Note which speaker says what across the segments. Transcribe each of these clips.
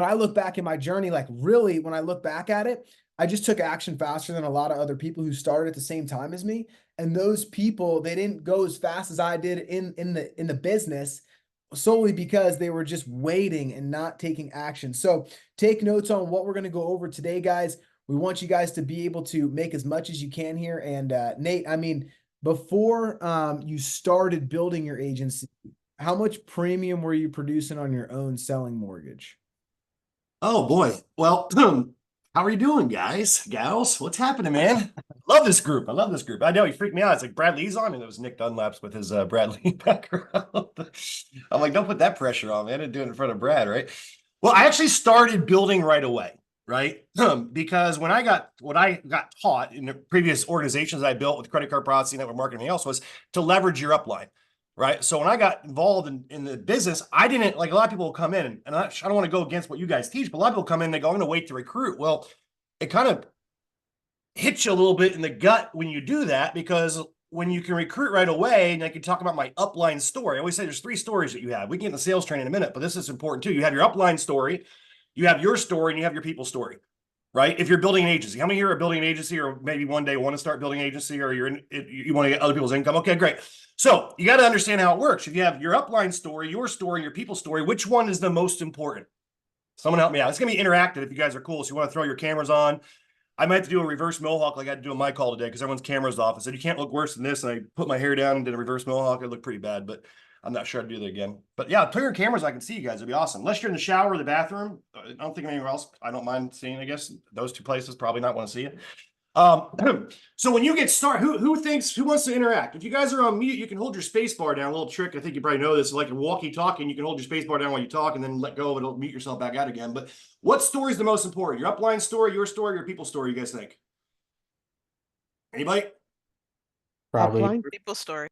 Speaker 1: I look back in my journey, like really, when I look back at it, I just took action faster than a lot of other people who started at the same time as me. And those people, they didn't go as fast as I did in the business solely because they were just waiting and not taking action. So take notes on what we're going to go over today, guys. We want you guys to be able to make as much as you can here. And Nate, I mean, before you started building your agency, how much premium were you producing on your own selling mortgage?
Speaker 2: Oh boy. Well, how are you doing, guys, gals? What's happening, man? Love this group. I love this group. I know he freaked me out. It's like Brad Lee's on, and it was Nick Dunlap's with his Brad Lee background. I'm like, don't put that pressure on, man. I didn't do it in front of Brad, right? Well, I actually started building right away, right? Because what I got taught in the previous organizations I built with credit card processing, network marketing, and else was to leverage your upline. Right. So when I got involved in the business, I didn't like a lot of people will come in and I don't want to go against what you guys teach, but a lot of people come in, they go, I'm going to wait to recruit. Well, it kind of hits you a little bit in the gut when you do that, because when you can recruit right away, and I can talk about my upline story. I always say there's three stories that you have. We can get into sales training in a minute, but this is important too. You have your upline story, you have your story, and you have your people story. Right? If you're building an agency, how many here are building an agency, or maybe one day want to start building an agency, or you want to get other people's income? Okay, great. So you got to understand how it works. If you have your upline story, your people story, which one is the most important? Someone help me out. It's going to be interactive if you guys are cool. So you want to throw your cameras on. I might have to do a reverse mohawk like I had to do on my call today because everyone's cameras off. I said, you can't look worse than this. And I put my hair down and did a reverse mohawk. It looked pretty bad, but I'm not sure I'd do that again. But yeah, turn your cameras. I can see you guys. It'd be awesome. Unless you're in the shower or the bathroom. I don't think anywhere else. I don't mind seeing, I guess. Those two places probably not want to see it. So when you get started, who wants to interact? If you guys are on mute, you can hold your space bar down. A little trick, I think you probably know this, like a walkie-talkie, you can hold your space bar down while you talk and then let go of it, it'll mute yourself back out again. But what story is the most important? Your upline story, your people story, you guys think? Anybody?
Speaker 1: Probably.
Speaker 3: Upline people story.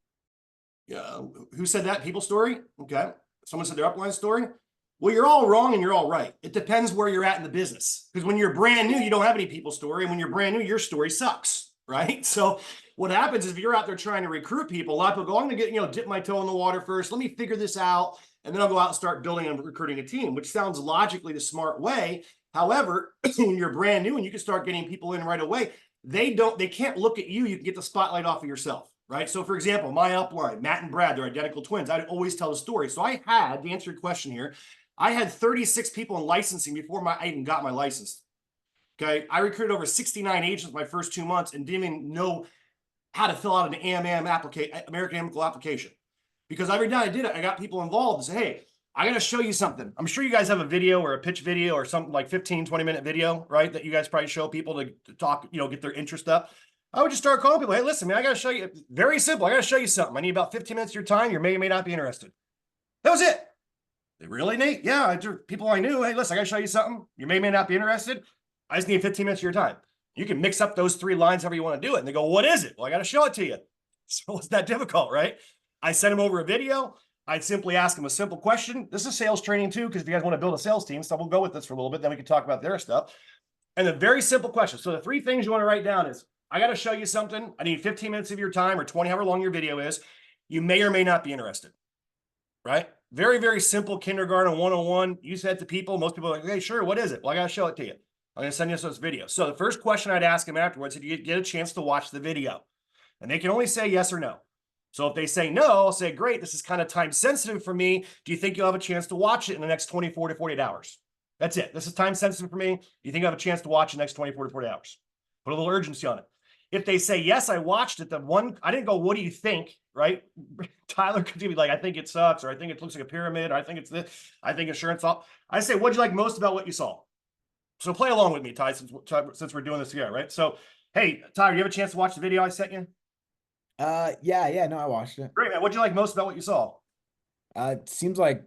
Speaker 2: Yeah. Who said that? People story? Okay. Someone said their upline story. Well, you're all wrong and you're all right. It depends where you're at in the business. Because when you're brand new, you don't have any people story. And when you're brand new, your story sucks. Right. So what happens is if you're out there trying to recruit people, a lot of people go, I'm going to get, dip my toe in the water first. Let me figure this out. And then I'll go out and start building and recruiting a team, which sounds logically the smart way. However, when you're brand new and you can start getting people in right away, they can't look at you. You can get the spotlight off of yourself. Right. So, for example, my upline, Matt and Brad, they're identical twins. I'd always tell a story. So I had, to answer your question here, I had 36 people in licensing before I even got my license. Okay. I recruited over 69 agents my first 2 months and didn't even know how to fill out an AMM American Amicable application. Because every time I did it, I got people involved and said, hey, I got to show you something. I'm sure you guys have a video or a pitch video or something like 15, 20-minute video, right? That you guys probably show people to talk, get their interest up. I would just start calling people. Hey, listen, man, I got to show you. Very simple. I got to show you something. I need about 15 minutes of your time. You may or may not be interested. That was it. Really, Nate? Yeah, people I knew. Hey, listen, I got to show you something. You may or may not be interested. I just need 15 minutes of your time. You can mix up those 3 lines however you want to do it. And they go, what is it? Well, I got to show it to you. So it's that difficult, right? I sent them over a video. I'd simply ask them a simple question. This is sales training too, because if you guys want to build a sales team, so we'll go with this for a little bit. Then we can talk about their stuff. And a very simple question. So the 3 things you want to write down is, I got to show you something. I need 15 minutes of your time or 20, however long your video is. You may or may not be interested, right? Very, very simple kindergarten 101. You said to people, most people are like, hey, sure, what is it? Well, I got to show it to you. I'm going to send you this video. So the first question I'd ask them afterwards, did you get a chance to watch the video? And they can only say yes or no. So if they say no, I'll say, great, this is kind of time sensitive for me. Do you think you'll have a chance to watch it in the next 24 to 48 hours? That's it. This is time sensitive for me. Do you think I have a chance to watch in the next 24 to 48 hours? Put a little urgency on it. If they say, yes, I watched it, I didn't go, what do you think? Right? Tyler could be like, I think it sucks, or I think it looks like a pyramid, or I think it's this, I think insurance. I say, what'd you like most about what you saw? So play along with me, Ty, since we're doing this together, right? So, hey, Tyler, you have a chance to watch the video I sent you?
Speaker 1: Yeah, no, I watched it.
Speaker 2: Great, man. What'd you like most about what you saw?
Speaker 1: It seems like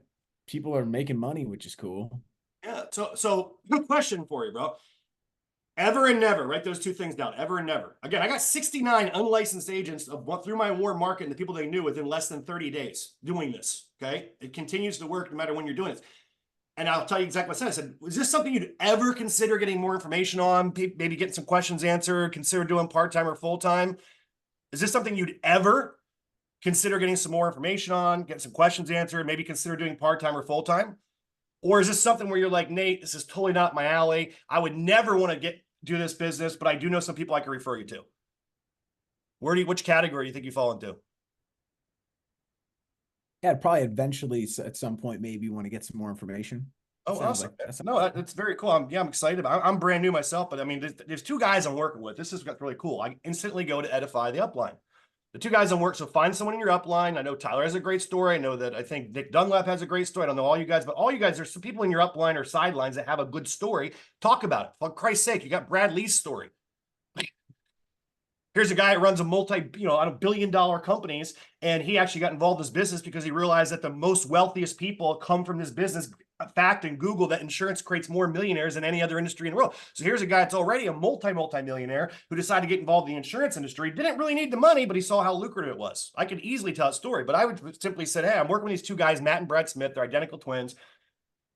Speaker 1: people are making money, which is cool.
Speaker 2: Yeah. So good question for you, bro. Ever and never, write those 2 things down. Ever and never. Again, I got 69 unlicensed agents through my warm market and the people they knew within less than 30 days doing this. Okay. It continues to work no matter when you're doing it. And I'll tell you exactly what I said. Was this something you'd ever consider getting more information on? Maybe getting some questions answered, consider doing part-time or full-time? Is this something you'd ever consider getting some more information on, get some questions answered, maybe consider doing part-time or full-time? Or is this something where you're like, Nate, this is totally not my alley. I would never want to do this business, but I do know some people I can refer you to. Which category do you think you fall into?
Speaker 1: Yeah, I'd probably eventually at some point maybe want to get some more information.
Speaker 2: Oh,
Speaker 1: Sounds
Speaker 2: awesome.
Speaker 1: like that's
Speaker 2: No, that's very cool. I'm excited. I'm brand new myself, but I mean, there's two guys I'm working with. This is really cool. I instantly go to edify the upline. The two guys I'm working, so find someone in your upline. I know Tyler has a great story. I know that I think Nick Dunlap has a great story. I don't know all you guys, but all you guys, there's some people in your upline or sidelines that have a good story. Talk about it. For Christ's sake, you got Brad Lee's story. Here's a guy that runs a on $1 billion companies, and he actually got involved in this business because he realized that the most wealthiest people come from this business. Fact in Google that insurance creates more millionaires than any other industry in the world. So here's a guy that's already a multi-millionaire who decided to get involved in the insurance industry. Didn't really need the money, but he saw how lucrative it was. I could easily tell a story, but I would simply say, hey, I'm working with these two guys, Matt and Brad Smith. They're identical twins.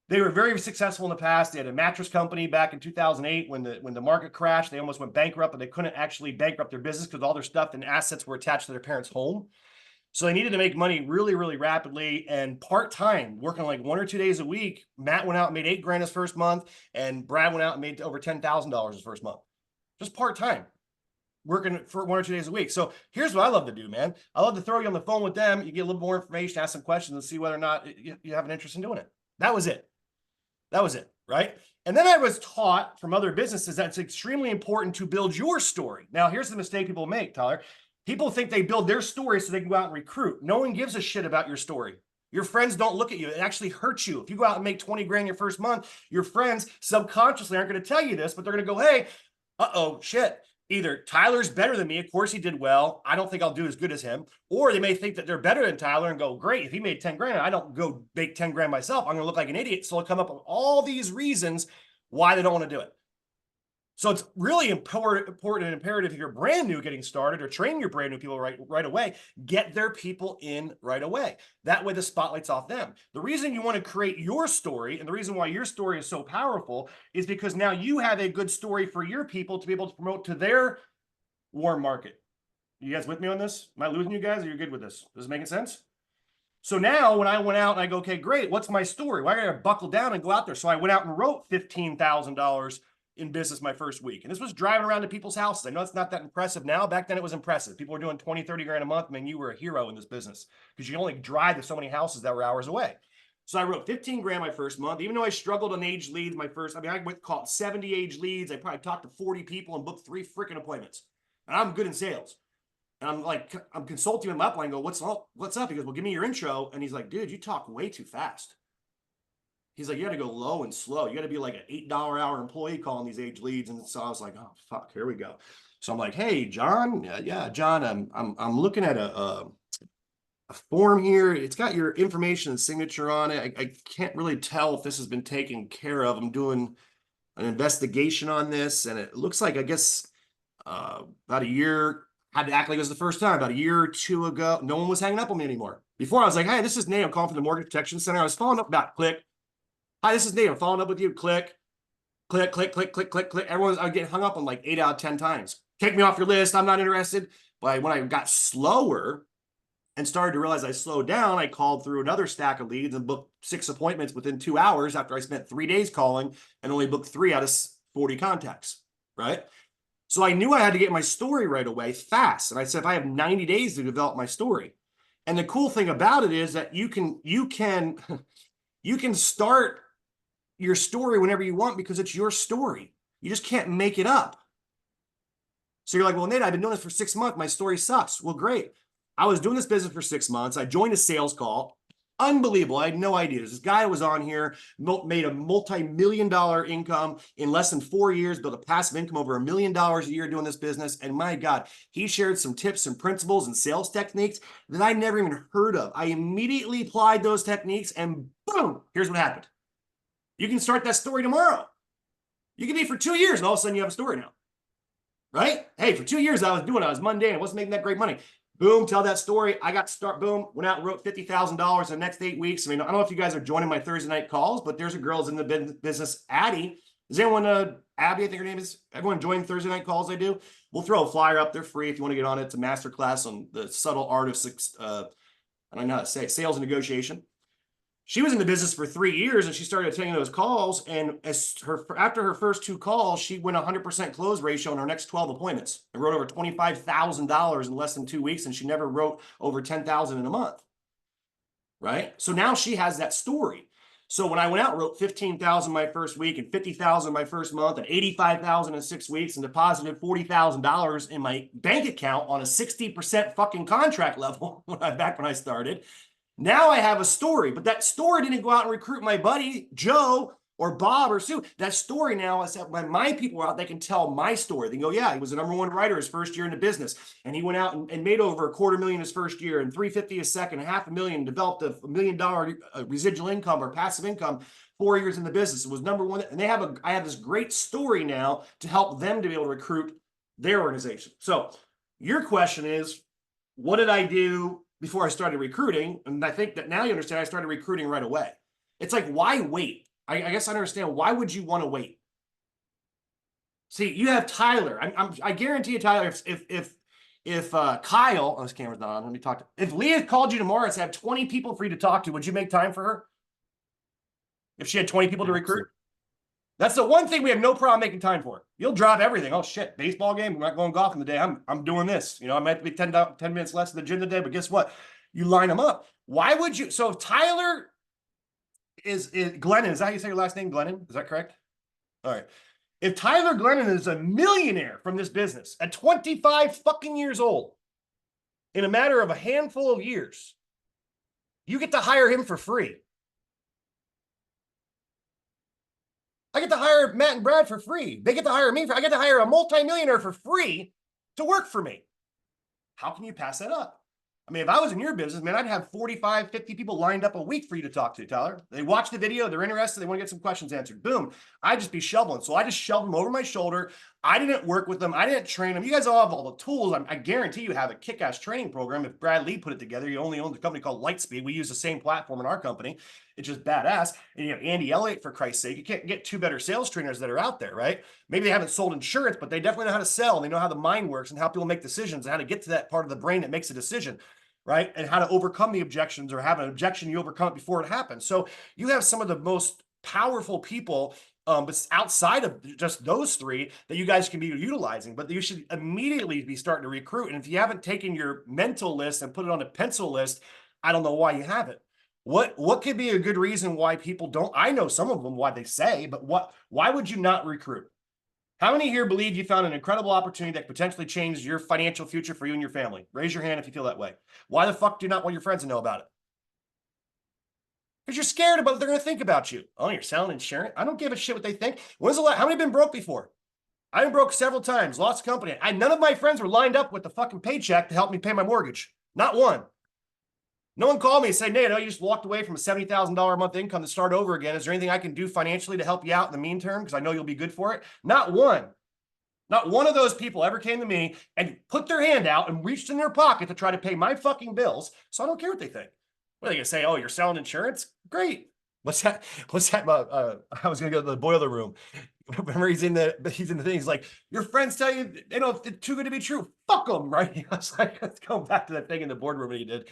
Speaker 2: They were very successful in the past. They had a mattress company back in 2008 when the market crashed. They almost went bankrupt, but they couldn't actually bankrupt their business because all their stuff and assets were attached to their parents' home. So they needed to make money really, really rapidly and part-time, working like 1 or 2 days a week. Matt went out and made $8,000 his first month, and Brad went out and made over $10,000 his first month. Just part-time, working for 1 or 2 days a week. So here's what I love to do, man. I love to throw you on the phone with them. You get a little more information, ask some questions, and see whether or not you have an interest in doing it. That was it. That was it, right? And then I was taught from other businesses that it's extremely important to build your story. Now, here's the mistake people make, Tyler. People think they build their story so they can go out and recruit. No one gives a shit about your story. Your friends don't look at you. It actually hurts you. If you go out and make 20 grand your first month, your friends subconsciously aren't going to tell you this, but they're going to go, hey, shit. Either Tyler's better than me. Of course he did well. I don't think I'll do as good as him. Or they may think that they're better than Tyler and go, great, if he made 10 grand, I don't go make 10 grand myself. I'm going to look like an idiot. So I'll come up with all these reasons why they don't want to do it. So it's really important and imperative if you're brand new getting started or training your brand new people right away, get their people in right away. That way the spotlight's off them. The reason you want to create your story and the reason why your story is so powerful is because now you have a good story for your people to be able to promote to their warm market. You guys with me on this? Am I losing you guys? Or are you good with this? Does it make sense? So now when I went out and I go, okay, great. What's my story? Well, I got to buckle down and go out there. So I went out and wrote $15,000 in business my first week. And this was driving around to people's houses. I know it's not that impressive now. Back then it was impressive. People were doing 20, 30 grand a month. Man, you were a hero in this business because you only drive to so many houses that were hours away. So I wrote 15 grand my first month, even though I struggled on age leads I caught 70 age leads. I probably talked to 40 people and booked 3 freaking appointments. And I'm good in sales. And I'm consulting with my upline. I go, what's up? He goes, well, give me your intro. And he's like, dude, you talk way too fast. He's like, you got to go low and slow. You got to be like an $8 an hour employee calling these age leads. And so I was like, oh fuck, here we go. So I'm like, hey, John, yeah, John, I'm looking at a form here. It's got your information and signature on it. I can't really tell if this has been taken care of. I'm doing an investigation on this, and it looks like I guess about a year. Had to act like it was the first time. About a year or two ago, no one was hanging up on me anymore. Before I was like, hey, this is Nate. I'm calling from the Mortgage Protection Center. I was following up about click. Hi, this is Nate. I'm following up with you. Click, click, click, click, click, click, click. I get hung up on like 8 out of 10 times. Take me off your list. I'm not interested. But when I got slower and started to realize I slowed down, I called through another stack of leads and booked 6 appointments within 2 hours after I spent 3 days calling and only booked 3 out of 40 contacts, right? So I knew I had to get my story right away fast. And I said, if I have 90 days to develop my story. And the cool thing about it is that you can start your story whenever you want because it's your story. You just can't make it up. So you're like, well, Nate, I've been doing this for 6 months. My story sucks. Well, great. I was doing this business for 6 months. I joined a sales call. Unbelievable. I had no idea. This guy was on here, made a multi-million-dollar income in less than 4 years, built a passive income over $1 million a year doing this business. And my God, he shared some tips and principles and sales techniques that I never even heard of. I immediately applied those techniques and boom, here's what happened. You can start that story tomorrow. You can be for 2 years and all of a sudden you have a story now, right? Hey, for 2 years I was mundane. I wasn't making that great money. Boom, tell that story. I got to start, boom, went out and wrote $50,000 in the next 8 weeks. I mean, I don't know if you guys are joining my Thursday night calls, but there's a girl's in the business, Addie. Is anyone, Abby, I think her name is, everyone join Thursday night calls I do? We'll throw a flyer up. They're free if you want to get on it. It's a masterclass on the subtle art of, I don't know how to say it, sales and negotiation. she was in the business for 3 years and she started taking those calls. And after her first 2 calls, she went 100% close ratio in her next 12 appointments and wrote over $25,000 in less than 2 weeks. And she never wrote over 10,000 in a month. Right. So now she has that story. So when I went out and wrote 15,000 my first week and 50,000 my first month and 85,000 in 6 weeks and deposited $40,000 in my bank account on a 60% fucking contract level back when I started, now I have a story. But that story didn't go out and recruit my buddy Joe or Bob or Sue. That story now is that when my people are out, they can tell my story. They go, yeah, he was the #1 writer his first year in the business. And he went out and made over $250,000 his first year and $350,000 his second, $500,000, developed a $1 million residual income or passive income 4 years in the business. It was #1. And I have this great story now to help them to be able to recruit their organization. So your question is, what did I do before I started recruiting? And I think that now you understand I started recruiting right away. It's like, why wait? I guess I understand. Why would you want to wait? See, you have Tyler. I guarantee you, Tyler, if Kyle, oh, this camera's not on. Let me talk to. If Leah called you tomorrow and said, have 20 people for you to talk to, would you make time for her? If she had 20 people to recruit? That's the one thing we have no problem making time for. You'll drop everything. Oh shit, baseball game. I'm not going golfing today. I'm doing this. You know, I might be 10 minutes less in the gym today, but guess what? You line them up. Why would you? So if Tyler is Glennon, is that how you say your last name, Glennon? Is that correct? All right. If Tyler Glennon is a millionaire from this business at 25 fucking years old, in a matter of a handful of years, you get to hire him for free. I get to hire Matt and Brad for free. They get to hire me. I get to hire a multimillionaire for free to work for me. How can you pass that up? I mean, if I was in your business, man, I'd have 45, 50 people lined up a week for you to talk to, Tyler. They watch the video, they're interested, they want to get some questions answered. Boom. I'd just be shoveling. So I just shoved them over my shoulder. I didn't work with them. I didn't train them. You guys all have all the tools. I guarantee you have a kick-ass training program. If Brad Lee put it together, he only owns a company called Lightspeed. We use the same platform in our company. It's just badass. And you have Andy Elliott, for Christ's sake. You can't get 2 better sales trainers that are out there, right? Maybe they haven't sold insurance, but they definitely know how to sell. And they know how the mind works and how people make decisions and how to get to that part of the brain that makes a decision. Right? And how to overcome the objections, or have an objection, you overcome it before it happens. So you have some of the most powerful people, but outside of just those 3 that you guys can be utilizing, but you should immediately be starting to recruit. And if you haven't taken your mental list and put it on a pencil list, I don't know why you haven't. What could be a good reason why people don't? I know some of them why they say, but why would you not recruit? How many here believe you found an incredible opportunity that could potentially change your financial future for you and your family? Raise your hand if you feel that way. Why the fuck do you not want your friends to know about it? Because you're scared about what they're going to think about you. Oh, you're selling insurance? I don't give a shit what they think. When's the last? How many have been broke before? I've been broke several times, lost company. None of my friends were lined up with the fucking paycheck to help me pay my mortgage. Not one. No one called me and said, Nate, I know you just walked away from a $70,000 a month income to start over again. Is there anything I can do financially to help you out in the meantime? Because I know you'll be good for it. Not one. Not one of those people ever came to me and put their hand out and reached in their pocket to try to pay my fucking bills. So I don't care what they think. What are they going to say? Oh, you're selling insurance? Great. What's that? I was going to go to the boiler room. Remember, he's in the thing. He's like, your friends tell you, it's too good to be true. Fuck them, right? I was like, let's go back to that thing in the boardroom that he did.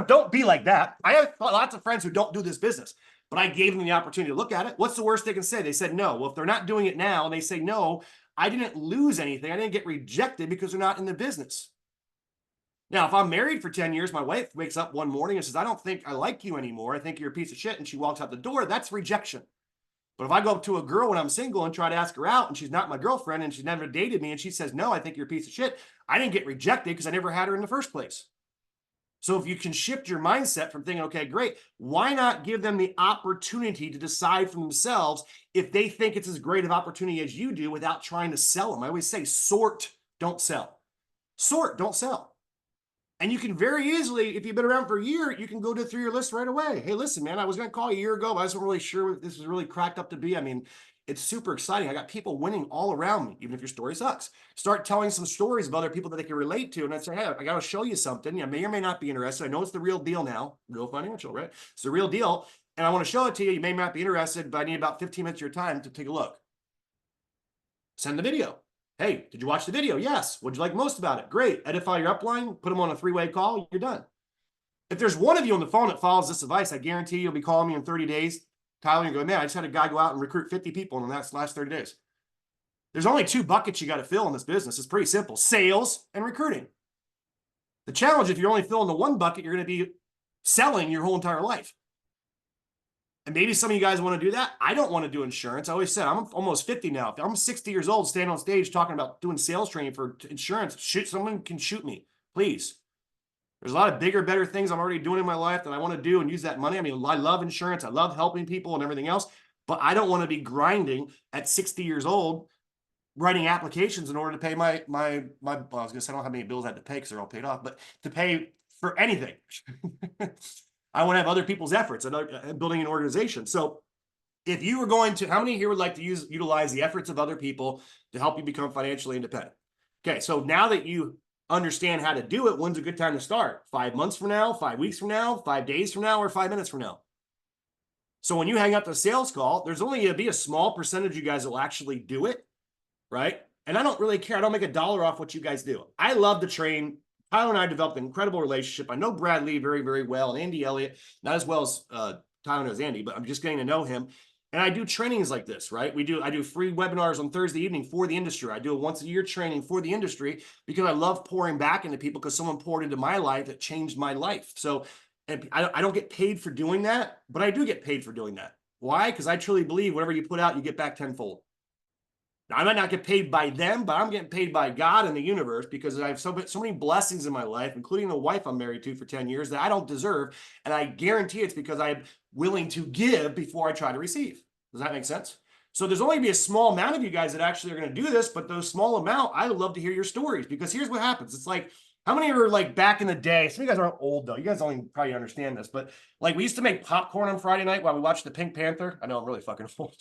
Speaker 2: Don't be like that. I have lots of friends who don't do this business, but I gave them the opportunity to look at it. What's the worst they can say? They said no. Well, if they're not doing it now and they say no, I didn't lose anything. I didn't get rejected because they're not in the business. Now, if I'm married for 10 years, my wife wakes up one morning and says, I don't think I like you anymore. I think you're a piece of shit. And she walks out the door. That's rejection. But if I go up to a girl when I'm single and try to ask her out and she's not my girlfriend and she's never dated me and she says, no, I think you're a piece of shit, I didn't get rejected because I never had her in the first place. So if you can shift your mindset from thinking, okay, great, why not give them the opportunity to decide for themselves if they think it's as great of opportunity as you do without trying to sell them? I always say, sort, don't sell. Sort, don't sell. And you can very easily, if you've been around for a year, you can go through your list right away. Hey, listen, man, I was going to call you a year ago, but I wasn't really sure what this was really cracked up to be. I mean, it's super exciting. I got people winning all around me, even if your story sucks. Start telling some stories of other people that they can relate to. And I say, hey, I got to show you something. You may or may not be interested. I know it's the real deal now. Real financial, right? It's the real deal. And I want to show it to you. You may not be interested, but I need about 15 minutes of your time to take a look. Send the video. Hey, did you watch the video? Yes. What'd you like most about it? Great. Edify your upline. Put them on a 3-way call. You're done. If there's one of you on the phone that follows this advice, I guarantee you'll be calling me in 30 days, Tyler, and go, man, I just had a guy go out and recruit 50 people in the last 30 days. There's only two buckets you got to fill in this business. It's pretty simple: sales and recruiting. The challenge, if you're only filling the one bucket, you're going to be selling your whole entire life. And maybe some of you guys want to do that. I don't want to do insurance. I always said, I'm almost 50 now. If I'm 60 years old, standing on stage talking about doing sales training for insurance, someone can shoot me, please. There's a lot of bigger, better things I'm already doing in my life that I want to do and use that money. I mean, I love insurance. I love helping people and everything else, but I don't want to be grinding at 60 years old, writing applications in order to pay my well, I was going to say I don't have any bills I had to pay because they're all paid off, but to pay for anything. I want to have other people's efforts and building an organization. So if you were going to, how many here would like to utilize the efforts of other people to help you become financially independent? Okay, so now that you understand how to do it, when's a good time to start? 5 months from now, 5 weeks from now, 5 days from now, or 5 minutes from now? So when you hang up the sales call, there's only going to be a small percentage of you guys that will actually do it, right? And I don't really care. I don't make $1 off what you guys do. I love to train. Tyler and I developed an incredible relationship. I know Brad Lee very, very well, and Andy Elliott, not as well as Tyler knows Andy, but I'm just getting to know him. And I do trainings like this, right? I do free webinars on Thursday evening for the industry. I do a once a year training for the industry because I love pouring back into people because someone poured into my life that changed my life. So, and I don't get paid for doing that, but I do get paid for doing that. Why? Because I truly believe whatever you put out, you get back tenfold. Now, I might not get paid by them, but I'm getting paid by God and the universe because I have so many blessings in my life, including the wife I'm married to for 10 years that I don't deserve. And I guarantee it's because I'm willing to give before I try to receive. Does that make sense? So there's only going to be a small amount of you guys that actually are going to do this, but those small amount, I would love to hear your stories because here's what happens. It's like, how many are like back in the day? Some of you guys aren't old though. You guys don't even probably understand this, but like we used to make popcorn on Friday night while we watched the Pink Panther. I know I'm really fucking old.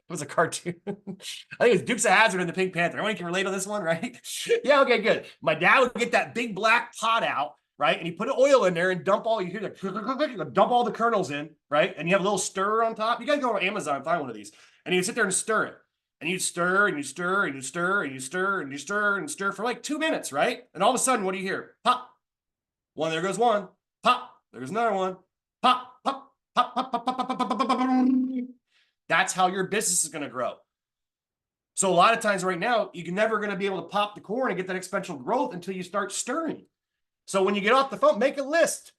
Speaker 2: It was a cartoon. I think it was Dukes of Hazzard and the Pink Panther. Anyone can relate on this one, right? Yeah, okay, good. My dad would get that big black pot out, right? And he put oil in there and dump all, you hear the dump all the kernels in, right? And you have a little stirrer on top. You guys go on Amazon and find one of these. And you'd sit there and stir it. And you'd stir and you stir and you stir and you stir and you stir and stir for like 2 minutes, right? And all of a sudden, what do you hear? Pop. One, there goes one. Pop. There's another one. Pop, pop, pop, pop, pop, pop, pop, pop, pop, pop, pop. That's how your business is going to grow. So a lot of times right now, you're never going to be able to pop the corn and get that exponential growth until you start stirring. So when you get off the phone, make a list.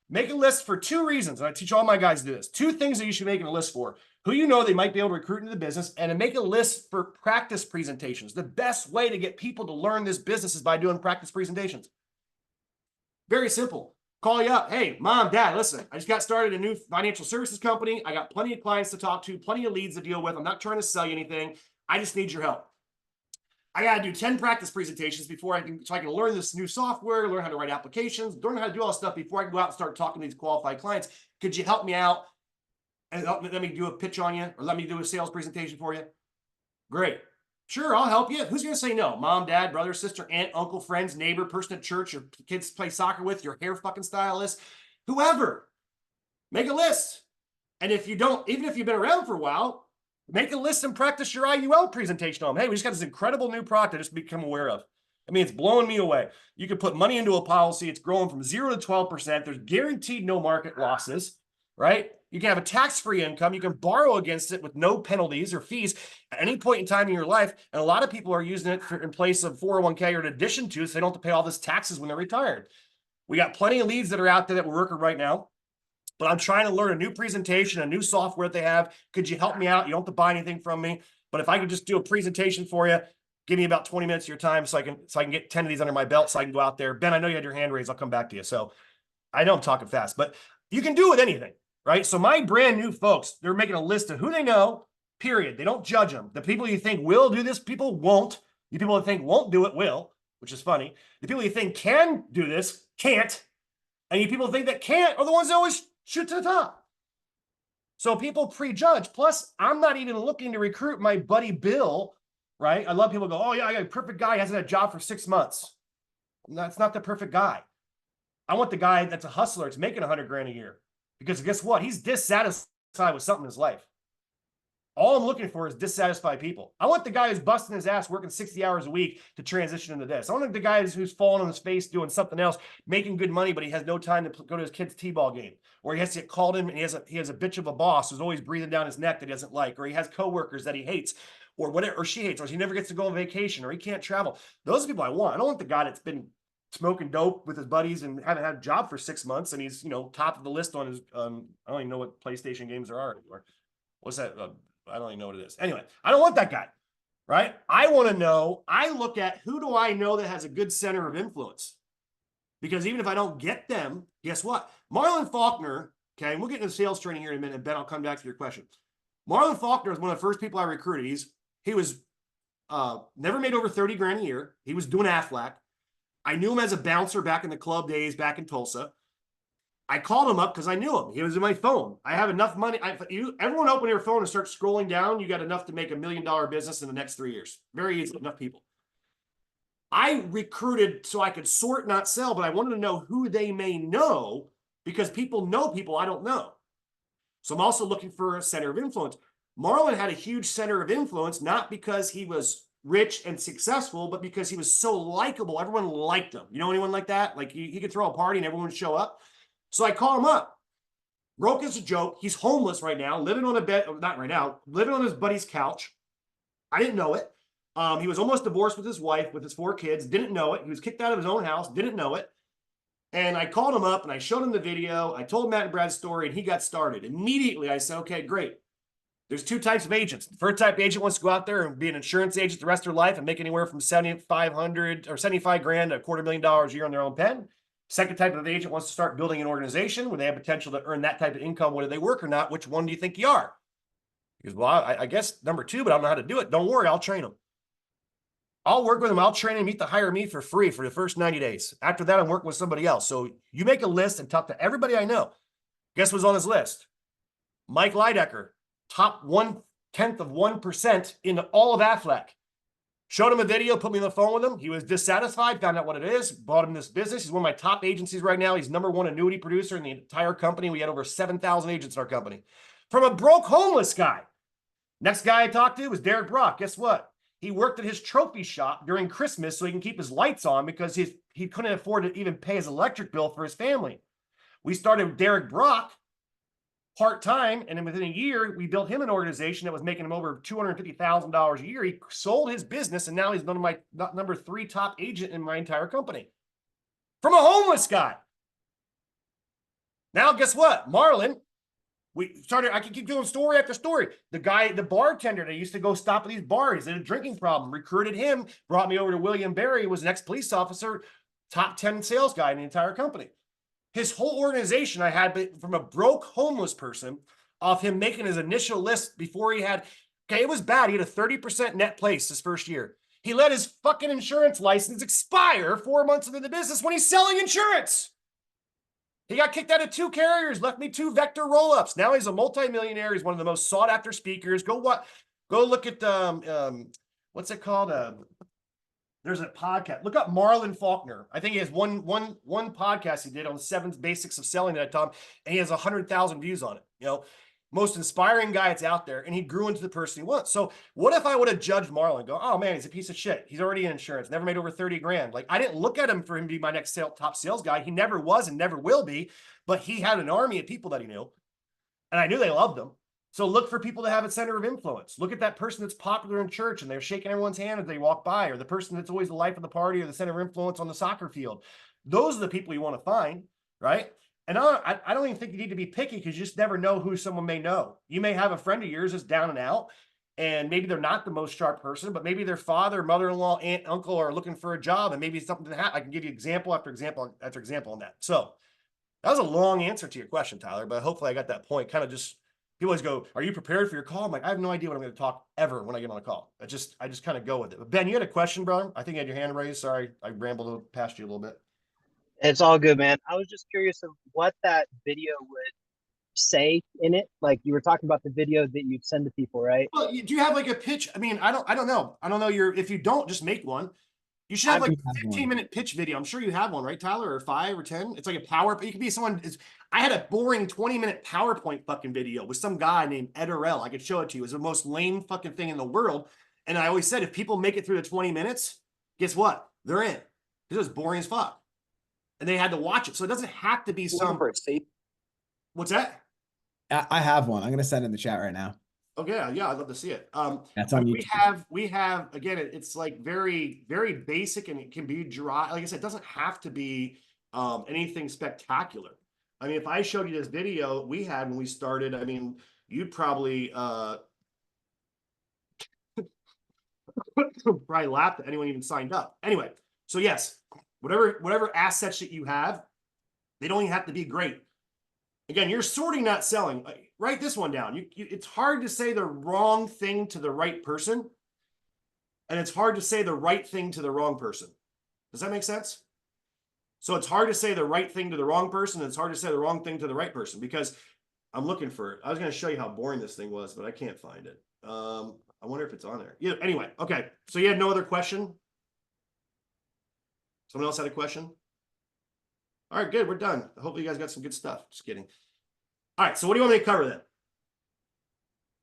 Speaker 2: Make a list for 2 reasons. And I teach all my guys to do this. 2 things that you should make a list for. Who you know they might be able to recruit into the business, and to make a list for practice presentations. The best way to get people to learn this business is by doing practice presentations. Very simple. Call you up. Hey, mom, dad, listen, I just got started a new financial services company. I got plenty of clients to talk to, plenty of leads to deal with. I'm not trying to sell you anything. I just need your help. I got to do 10 practice presentations before I can learn this new software, learn how to write applications, learn how to do all this stuff before I can go out and start talking to these qualified clients. Could you help me out and let me do a pitch on you, or let me do a sales presentation for you? Great. Sure, I'll help you. Who's going to say no? Mom, dad, brother, sister, aunt, uncle, friends, neighbor, person at church, your kids play soccer with, your hair fucking stylist, whoever. Make a list. And if you don't, even if you've been around for a while, make a list and practice your IUL presentation on them. Hey, we just got this incredible new product I just become aware of. I mean, it's blowing me away. You can put money into a policy. It's growing from 0 to 12%. There's guaranteed no market losses, right? You can have a tax-free income. You can borrow against it with no penalties or fees at any point in time in your life. And a lot of people are using it in place of 401k or in addition to, so they don't have to pay all this taxes when they're retired. We got plenty of leads that are out there that we're working right now. But I'm trying to learn a new presentation, a new software that they have. Could you help me out? You don't have to buy anything from me. But if I could just do a presentation for you, give me about 20 minutes of your time so I can get 10 of these under my belt so I can go out there. Ben, I know you had your hand raised. I'll come back to you. So I know I'm talking fast, but you can do it with anything. Right? So my brand new folks, they're making a list of who they know, period. They don't judge them. The people you think will do this, people won't. The people that think won't do it will, which is funny. The people you think can do this, can't. And you people think that can't are the ones that always shoot to the top. So people prejudge. Plus, I'm not even looking to recruit my buddy Bill, right? I love people go, oh yeah, I got a perfect guy, hasn't had a job for 6 months. That's not the perfect guy. I want the guy that's a hustler, it's making 100 grand a year. Because guess what? He's dissatisfied with something in his life. All I'm looking for is dissatisfied people. I want the guy who's busting his ass working 60 hours a week to transition into this. I want the guy who's falling on his face doing something else, making good money, but he has no time to go to his kid's t-ball game, or he has to get called in and he has a bitch of a boss who's always breathing down his neck that he doesn't like, or he has coworkers that he hates, or whatever, or she hates, or he never gets to go on vacation, or he can't travel. Those are people I want. I don't want the guy that's been smoking dope with his buddies and haven't had a job for 6 months and he's, top of the list on his I don't even know what PlayStation games there are anymore. What's that? I don't even know what it is. Anyway, I don't want that guy, right? I want to know, I look at who do I know that has a good center of influence? Because even if I don't get them, guess what? Marlon Faulkner, okay, and we'll get into sales training here in a minute. Ben, I'll come back to your question. Marlon Faulkner was one of the first people I recruited. He was never made over 30 grand a year. He was doing Aflac. I knew him as a bouncer back in the club days back in Tulsa. I called him up because I knew him. He was in my phone. I have enough money. Everyone open your phone and start scrolling down. You got enough to make $1 million business in the next 3 years. Very easy, enough people. I recruited so I could sort, not sell, but I wanted to know who they may know because people know people I don't know. So I'm also looking for a center of influence. Marlon had a huge center of influence, not because he was rich and successful, but because he was so likable. Everyone liked him. You know anyone like that? Like he could throw a party and everyone would show up. So I call him up. Broke as a joke. He's homeless right now, living on a bed, not right now, living on his buddy's couch. I didn't know it. He was almost divorced with his wife, with his 4 kids, didn't know it. He was kicked out of his own house, didn't know it. And I called him up and I showed him the video. I told Matt and Brad's story and he got started. Immediately I said, okay, great. There's 2 types of agents. The first type of agent wants to go out there and be an insurance agent the rest of their life and make anywhere from 7,500 or 75 grand to $250,000 a year on their own pen. Second type of agent wants to start building an organization where they have potential to earn that type of income, whether they work or not. Which one do you think you are? He goes, well, I guess number 2, but I don't know how to do it. Don't worry, I'll train them. I'll work with them. I'll train them. You have to hire me for free for the first 90 days. After that, I'm working with somebody else. So you make a list and talk to everybody I know. Guess what's on his list? Mike Leidecker, top 0.1% in all of Aflac. Showed him a video, put me on the phone with him. He was dissatisfied, found out what it is, brought him this business. He's one of my top agencies right now. He's #1 annuity producer in the entire company. We had over 7,000 agents in our company. From a broke homeless guy. Next guy I talked to was Derek Brock. Guess what? He worked at his trophy shop during Christmas so he can keep his lights on because he couldn't afford to even pay his electric bill for his family. We started Derek Brock part-time, and then within a year, we built him an organization that was making him over $250,000 a year. He sold his business, and now he's one of my number 3 top agent in my entire company. From a homeless guy. Now, guess what? Marlon, we started, I can keep doing story after story. The guy, the bartender that used to go stop at these bars, had a drinking problem, recruited him, brought me over to William Berry, was an ex-police officer, top 10 sales guy in the entire company. His whole organization I had from a broke homeless person off him making his initial list before he had, okay, it was bad. He had a 30% net place his first year. He let his fucking insurance license expire 4 months into the business when he's selling insurance. He got kicked out of 2 carriers, left me 2 Vector roll-ups. Now he's a multimillionaire. He's one of the most sought after speakers. Go look at, what's it called? There's a podcast. Look up Marlon Faulkner. I think he has one podcast he did on the 7 basics of selling that I taught him, and he has 100,000 views on it. Most inspiring guy that's out there, and he grew into the person he was. So what if I would have judged Marlon and go, oh man, he's a piece of shit. He's already in insurance, never made over 30 grand. Like, I didn't look at him for him to be my next top sales guy. He never was and never will be, but he had an army of people that he knew, and I knew they loved him. So look for people to have a center of influence. Look at that person that's popular in church and they're shaking everyone's hand as they walk by, or the person that's always the life of the party or the center of influence on the soccer field. Those are the people you want to find, right? And I don't even think you need to be picky because you just never know who someone may know. You may have a friend of yours that's down and out, and maybe they're not the most sharp person, but maybe their father, mother-in-law, aunt, uncle are looking for a job, and maybe it's something that I can give you example after example after example on that. So that was a long answer to your question, Tyler, but hopefully I got that point. Kind of just, people always go, are you prepared for your call? I'm like, I have no idea what I'm going to talk ever when I get on a call. I just kind of go with it. But Ben, you had a question, brother? I think you had your hand raised. Sorry, I rambled past you a little bit.
Speaker 3: It's all good, man. I was just curious of what that video would say in it. Like you were talking about the video that you'd send to people, right?
Speaker 2: Well, do you have like a pitch? I mean, I don't know. I don't know if you don't, just make one. You should have like
Speaker 1: do
Speaker 2: a
Speaker 1: have one.
Speaker 2: 15-minute pitch video. I'm sure you have one, right, Tyler? Or 5 or 10. It's like a power. You could be someone. I had a boring 20-minute PowerPoint fucking video with some guy named Ed Orell. I could show it to you. It was the most lame fucking thing in the world. And I always said, if people make it through the 20 minutes, guess what? They're in. It was boring as fuck. And they had to watch it. So it doesn't have to be some. What's that?
Speaker 1: I have one. I'm gonna send it in the chat right now.
Speaker 2: Okay, yeah, I'd love to see it.
Speaker 1: That's on
Speaker 2: we
Speaker 1: YouTube.
Speaker 2: have again, it's like very, very basic, and it can be dry. Like I said, it doesn't have to be anything spectacular. I mean, if I showed you this video we had when we started, I mean, you'd probably probably laugh that anyone even signed up. Anyway, so yes, whatever assets that you have, they don't even have to be great. Again, you're sorting, not selling. Write this one down. It's hard to say the wrong thing to the right person, and it's hard to say the right thing to the wrong person. Does that make sense? So it's hard to say the right thing to the wrong person, and it's hard to say the wrong thing to the right person, because I'm looking for it. I was going to show you how boring this thing was, but I can't find it. I wonder if it's on there. Yeah. Anyway, okay. So you had no other question? Someone else had a question? All right, good. We're done. Hopefully you guys got some good stuff. Just kidding. All right, so what do you want me to cover then?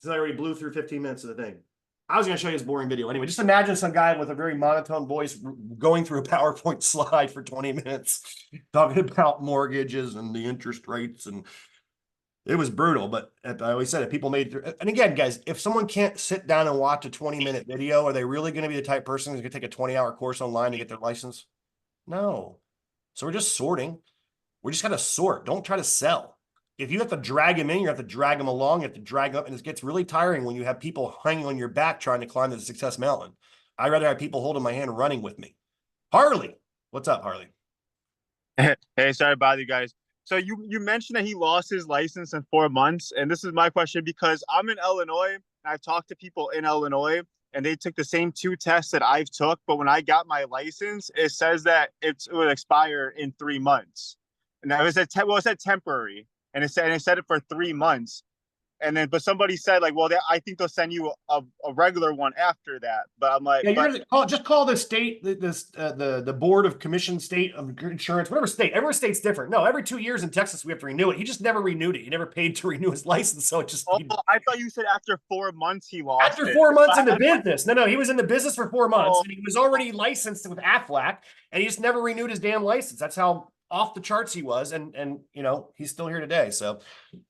Speaker 2: Since I already blew through 15 minutes of the thing. I was going to show you this boring video. Anyway, just imagine some guy with a very monotone voice going through a PowerPoint slide for 20 minutes, talking about mortgages and the interest rates. And it was brutal, but I always said it, people made it through. And again, guys, if someone can't sit down and watch a 20-minute video, are they really going to be the type of person who's going to take a 20-hour course online to get their license? No. So we're just sorting. We're just got to sort. Don't try to sell. If you have to drag them in, you have to drag them along, you have to drag them up, and it gets really tiring when you have people hanging on your back trying to climb the success mountain. I'd rather have people holding my hand running with me. Harley, what's up, Harley?
Speaker 4: Hey, sorry to bother you guys. So you mentioned that he lost his license in 4 months, and this is my question because I'm in Illinois, and I've talked to people in Illinois, and they took the same 2 tests that I've took, but when I got my license, it says that it would expire in 3 months. And that was it said temporary. And it said it for 3 months, and then but somebody said like, well, I think they'll send you a regular one after that. But I'm like,
Speaker 2: yeah, just call the state the board of commission state of insurance, whatever state. Every state's different. No, every 2 years in Texas we have to renew it. He just never renewed it. He never paid to renew his license, so it just.
Speaker 4: Oh, I thought you said after 4 months he lost.
Speaker 2: After 4 months in the business, no, he was in the business for 4 months, and he was already licensed with Aflac, and he just never renewed his damn license. That's how off the charts he was, and you know, he's still here today. So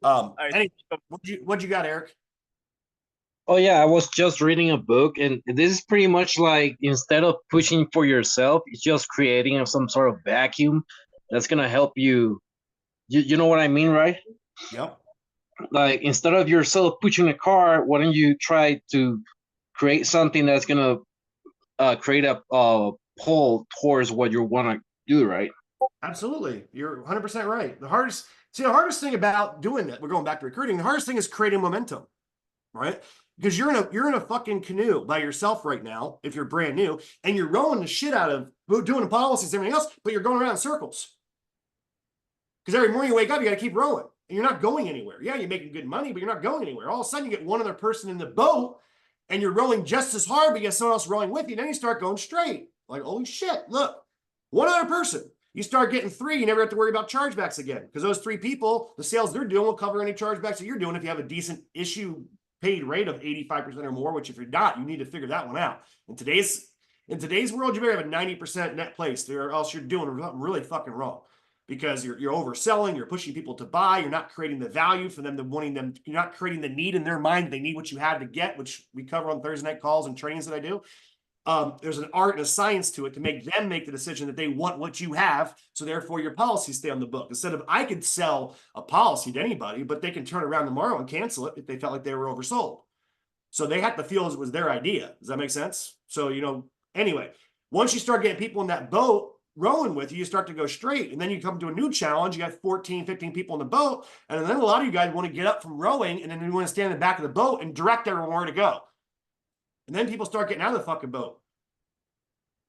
Speaker 2: anyway, what'd you got, Eric?
Speaker 5: Oh yeah, I was just reading a book, and this is pretty much like instead of pushing for yourself, it's just creating some sort of vacuum that's gonna help you. You know what I mean, right?
Speaker 2: Yep.
Speaker 5: Like instead of yourself pushing a car, why don't you try to create something that's gonna create a pull towards what you want to do, right?
Speaker 2: Absolutely. You're 100% right. The hardest thing about doing that, we're going back to recruiting. The hardest thing is creating momentum, right? Because you're in a fucking canoe by yourself right now, if you're brand new, and you're rowing the shit out of doing the policies and everything else, but you're going around in circles. Because every morning you wake up, you got to keep rowing, and you're not going anywhere. Yeah, you're making good money, but you're not going anywhere. All of a sudden, you get one other person in the boat, and you're rowing just as hard, but you got someone else rowing with you. Then you start going straight. Like, holy shit, look, one other person. You start getting 3, you never have to worry about chargebacks again, because those 3 people, the sales they're doing will cover any chargebacks that you're doing if you have a decent issue paid rate of 85% or more, which if you're not, you need to figure that one out. In today's world, you better have a 90% net place, or else you're doing something really fucking wrong, because you're overselling, you're pushing people to buy, you're not creating the value for them, you're not creating the need in their mind. They need what you have to get, which we cover on Thursday night calls and trainings that I do. There's an art and a science to it to make them make the decision that they want what you have. So therefore your policies stay on the book. Instead of, I could sell a policy to anybody, but they can turn around tomorrow and cancel it if they felt like they were oversold. So they had to feel as it was their idea. Does that make sense? So, anyway, once you start getting people in that boat rowing with you, you start to go straight. And then you come to a new challenge. You got 14, 15 people in the boat. And then a lot of you guys want to get up from rowing, and then you want to stand in the back of the boat and direct everyone where to go. And then people start getting out of the fucking boat,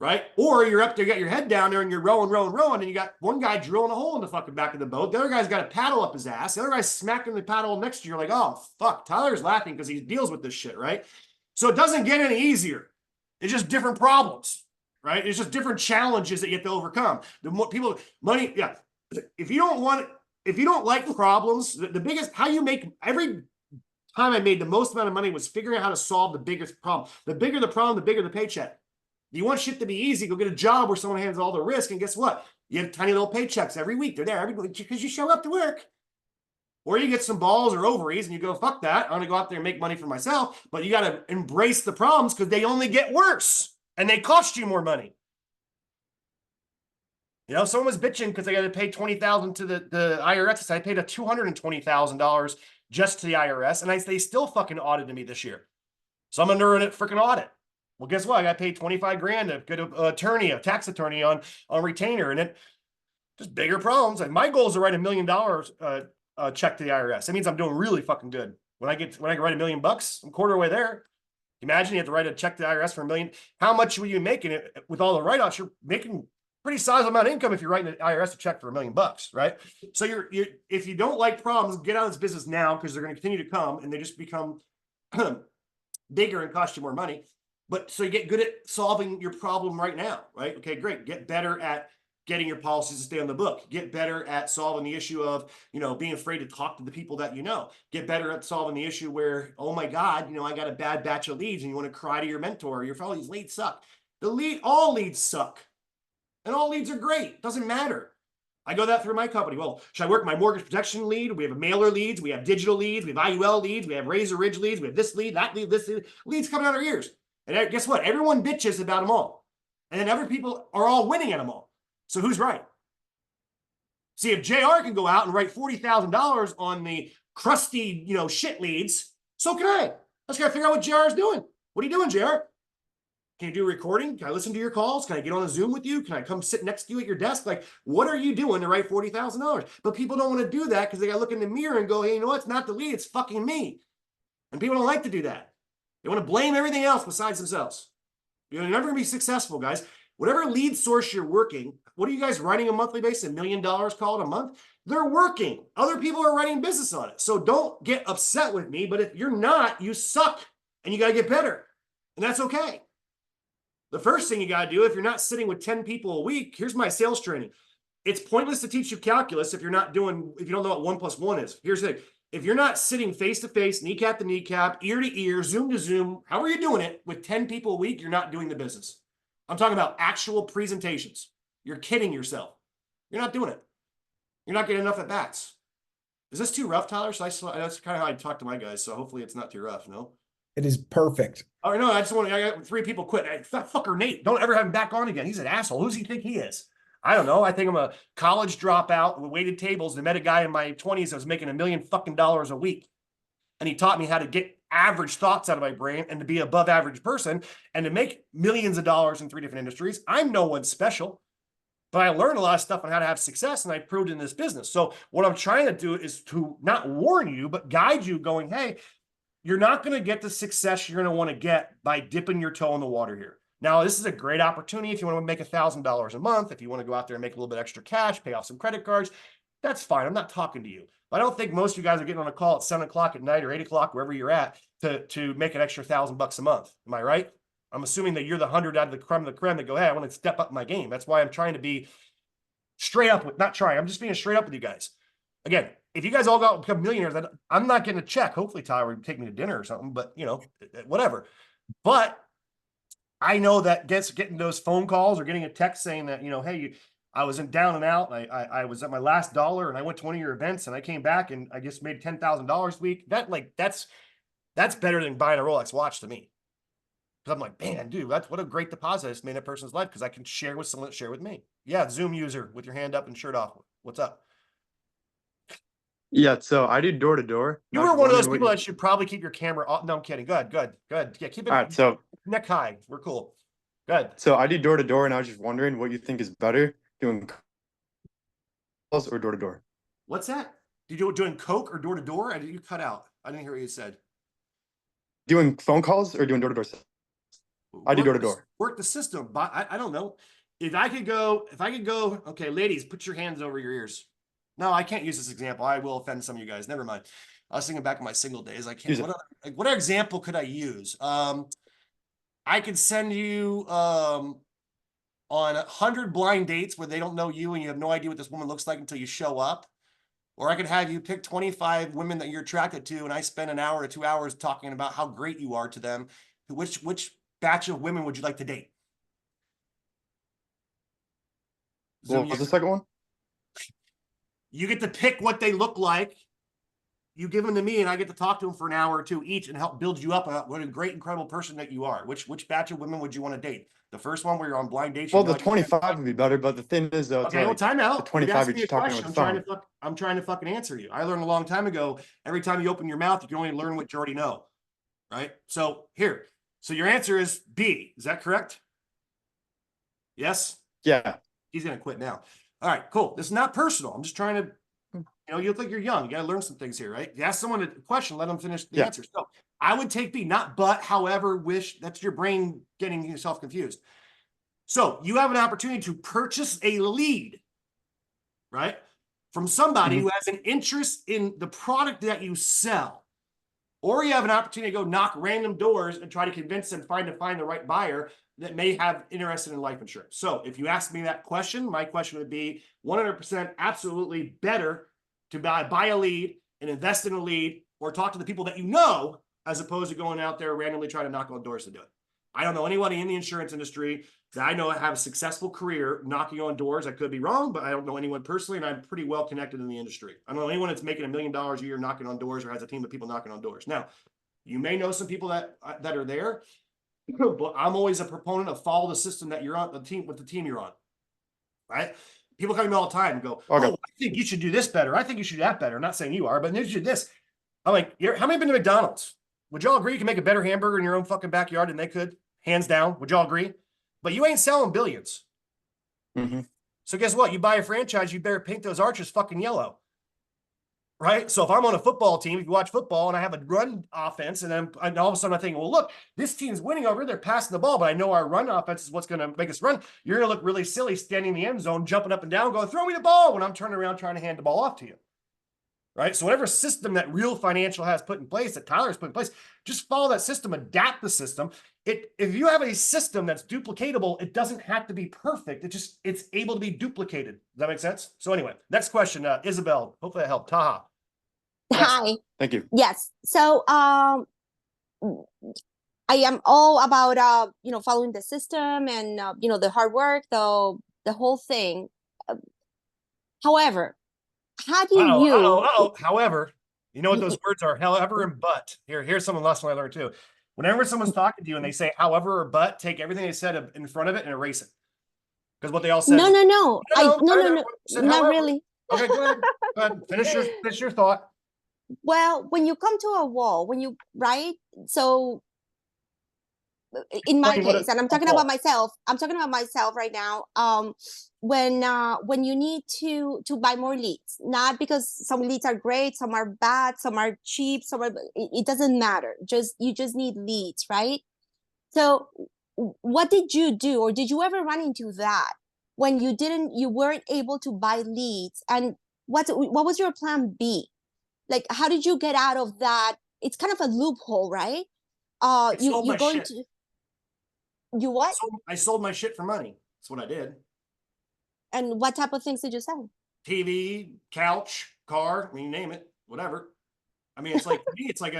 Speaker 2: right? Or you're up there, you got your head down there, and you're rowing, and you got one guy drilling a hole in the fucking back of the boat. The other guy's got a paddle up his ass. The other guy's smacking the paddle next to you. You're like, oh, fuck. Tyler's laughing because he deals with this shit, right? So it doesn't get any easier. It's just different problems, right? It's just different challenges that you have to overcome. The more people, money, yeah. If you don't like problems, the biggest, how you make, every time I made the most amount of money was figuring out how to solve the biggest problem. The bigger the problem, the bigger the paycheck. You want shit to be easy, go get a job where someone handles all the risk, and guess what? You have tiny little paychecks every week. They're there every week because you show up to work. Or you get some balls or ovaries and you go, fuck that. I'm going to go out there and make money for myself. But you got to embrace the problems because they only get worse and they cost you more money. You know, someone was bitching because they got to pay $20,000 to the IRS. I paid a $220,000 just to the IRS, and they still fucking audited me this year. So I'm under a freaking audit. Well, guess what? I got paid 25 grand to get an attorney, a tax attorney on retainer, and it just bigger problems. And my goal is to write $1 million check to the IRS. That means I'm doing really fucking good. When I can write $1 million, I'm quarter way there. Imagine you have to write a check to the IRS for $1 million. How much were you making it with all the write-offs? You're making pretty sizable amount of income if you're writing the IRS a check for $1 million, right? So if you don't like problems, get out of this business now because they're going to continue to come and they just become bigger and cost you more money. But so you get good at solving your problem right now, right? Okay, great. Get better at getting your policies to stay on the book. Get better at solving the issue of, being afraid to talk to the people that you know. Get better at solving the issue where, oh my God, I got a bad batch of leads and you want to cry to your mentor or your fellow, these leads suck. All leads suck. And all leads are great. Doesn't matter. I go that through my company. Well, should I work my mortgage protection lead? We have mailer leads. We have digital leads. We have IUL leads. We have Razor Ridge leads. We have this lead, that lead, this lead. Leads coming out our ears. And guess what? Everyone bitches about them all. And then other people are all winning at them all. So who's right? See, if JR can go out and write $40,000 on the crusty, shit leads, so can I. I just got to figure out what JR is doing. What are you doing, JR? Can you do a recording? Can I listen to your calls? Can I get on a Zoom with you? Can I come sit next to you at your desk? Like, what are you doing to write $40,000? But people don't want to do that because they got to look in the mirror and go, hey, you know what? It's not the lead. It's fucking me. And people don't like to do that. They want to blame everything else besides themselves. You're never going to be successful, guys. Whatever lead source you're working, what are you guys writing a monthly basis? $1 million call it a month? They're working. Other people are writing business on it. So don't get upset with me. But if you're not, you suck and you got to get better. And that's okay. The first thing you got to do, if you're not sitting with 10 people a week, here's my sales training. It's pointless to teach you calculus if you don't know what 1 + 1 is. Here's the thing. If you're not sitting face to face, kneecap to kneecap, ear to ear, Zoom to Zoom, however you're doing it with 10 people a week, you're not doing the business. I'm talking about actual presentations. You're kidding yourself. You're not doing it. You're not getting enough at bats. Is this too rough, Tyler? That's kind of how I talk to my guys. So hopefully it's not too rough. No.
Speaker 1: It is perfect.
Speaker 2: Oh no, I got 3 people quit. That fucker Nate, don't ever have him back on again. He's an asshole. Who does he think he is? I don't know. I think I'm a college dropout who waited tables and met a guy in my 20s that was making $1 million fucking dollars a week. And he taught me how to get average thoughts out of my brain and to be above average person and to make millions of dollars in 3 different industries. I'm no one special, but I learned a lot of stuff on how to have success and I proved in this business. So what I'm trying to do is to not warn you, but guide you going, hey, you're not going to get the success you're going to want to get by dipping your toe in the water here. Now, this is a great opportunity if you want to make $1,000 a month, if you want to go out there and make a little bit extra cash, pay off some credit cards, that's fine. I'm not talking to you. But I don't think most of you guys are getting on a call at 7 o'clock at night or 8 o'clock, wherever you're at, to make an extra $1,000 a month. Am I right? I'm assuming that you're the 100 out of the creme that go, hey, I want to step up my game. That's why I'm trying to be straight up with, not trying, I'm just being straight up with you guys. Again, if you guys all got become millionaires, I'm not getting a check. Hopefully Tyler would take me to dinner or something, but whatever. But I know that getting those phone calls or getting a text saying that, hey, I was in down and out. I was at my last dollar and I went to one of your events and I came back and I just made $10,000 a week. That's better than buying a Rolex watch to me. Because I'm like, man, dude, what a great deposit it's made in a person's life because I can share with someone that share with me. Yeah, Zoom user with your hand up and shirt off. What's up?
Speaker 6: Yeah, so I do door to door.
Speaker 2: You were one of those people that should probably keep your camera off. No, I'm kidding. Good. Yeah, keep it
Speaker 6: all right, so
Speaker 2: neck high. We're cool. Good.
Speaker 6: So I do door to door, and I was just wondering what you think is better, doing calls or door to door.
Speaker 2: What's that? Did you doing Coke or door to door? I did you cut out? I didn't hear what you said.
Speaker 6: Doing phone calls or doing door to door? I do door to door.
Speaker 2: Work the system. But I don't know. If I could go, okay, ladies, put your hands over your ears. No, I can't use this example. I will offend some of you guys. Never mind. I was thinking back in my single days. I can't. What example could I use? I could send you. on 100 blind dates where they don't know you and you have no idea what this woman looks like until you show up. Or I could have you pick 25 women that you're attracted to, and I spend an hour to 2 hours talking about how great you are to them. Which batch of women would you like to date?
Speaker 6: What was the second one?
Speaker 2: You get to pick what they look like. You give them to me, and I get to talk to them for an hour or two each and help build you up about what a great, incredible person that you are. Which batch of women would you want to date? The first one where you're on blind dates?
Speaker 6: Well, the 25 would be better, but the thing is, though, it's
Speaker 2: okay, well,
Speaker 6: like
Speaker 2: time out.
Speaker 6: the 25 you're
Speaker 2: me a
Speaker 6: just talking
Speaker 2: question.
Speaker 6: with the phone.
Speaker 2: I'm trying to fucking answer you. I learned a long time ago, every time you open your mouth, you can only learn what you already know. Right? So here. So your answer is B. Is that correct? Yes?
Speaker 6: Yeah.
Speaker 2: He's going to quit now. All right, cool. This is not personal. I'm just trying to, you look like you're young. You got to learn some things here, right? You ask someone a question, let them finish the answer. So I would take B, not but, however, wish. That's your brain getting yourself confused. So you have an opportunity to purchase a lead, right? From somebody who has an interest in the product that you sell. Or you have an opportunity to go knock random doors and try to convince them find the right buyer that may have interested in life insurance. So if you ask me that question, my question would be 100% absolutely better to buy a lead and invest in a lead or talk to the people that you know, as opposed to going out there randomly trying to knock on doors to do it. I don't know anybody in the insurance industry that I know have a successful career knocking on doors. I could be wrong, but I don't know anyone personally, and I'm pretty well connected in the industry. I don't know anyone that's making $1 million a year knocking on doors or has a team of people knocking on doors. Now, you may know some people that are there, but I'm always a proponent of follow the system that you're on, the team you're on, right? People come to me all the time and go, okay. Oh, I think you should do this better. I think you should do that better. I'm not saying you are, but you should do this. I'm like, how many have been to McDonald's? Would y'all agree you can make a better hamburger in your own fucking backyard than they could? Hands down. Would y'all agree? But you ain't selling billions. So guess what? You buy a franchise, you better paint those arches fucking yellow. Right? So if I'm on a football team, if you watch football and I have a run offense, and all of a sudden I think, well, look, this team's winning over, they're passing the ball, but I know our run offense is what's going to make us run. You're going to look really silly standing in the end zone, jumping up and down, going, throw me the ball when I'm turning around trying to hand the ball off to you. Right? So whatever system that Real Financial has put in place, that Tyler's put in place, just follow that system, adapt the system. If you have a system that's duplicatable, it doesn't have to be perfect. It's able to be duplicated. Does that make sense? So anyway, next question, Isabel. Hopefully that helped. Taha.
Speaker 7: Yes. Hi.
Speaker 6: Thank you.
Speaker 7: Yes. So I am all about following the system and the hard work, the whole thing. However, how do you?
Speaker 2: However, you know what those words are? However and but. Here's some lesson I learned too. Whenever someone's talking to you and they say however or but, take everything they said in front of it and erase it. Because what they all said.
Speaker 7: No. No,
Speaker 2: said,
Speaker 7: not
Speaker 2: however.
Speaker 7: really.
Speaker 2: Okay, go ahead. Go ahead. Finish your thought.
Speaker 7: Well, when you come to a wall, right? So in my case, and I'm talking about myself right now. When you need to buy more leads, not because some leads are great, some are bad, some are cheap, it doesn't matter. You just need leads, right? So what did you do, or did you ever run into that when you weren't able to buy leads? And what was your plan B? Like, how did you get out of that? It's kind of a loophole, right? You're going to. You what?
Speaker 2: I sold my shit for money. That's what I did.
Speaker 7: And what type of things did you sell?
Speaker 2: TV, couch, car, I mean, you name it, whatever. I mean, it's like, for me, it's like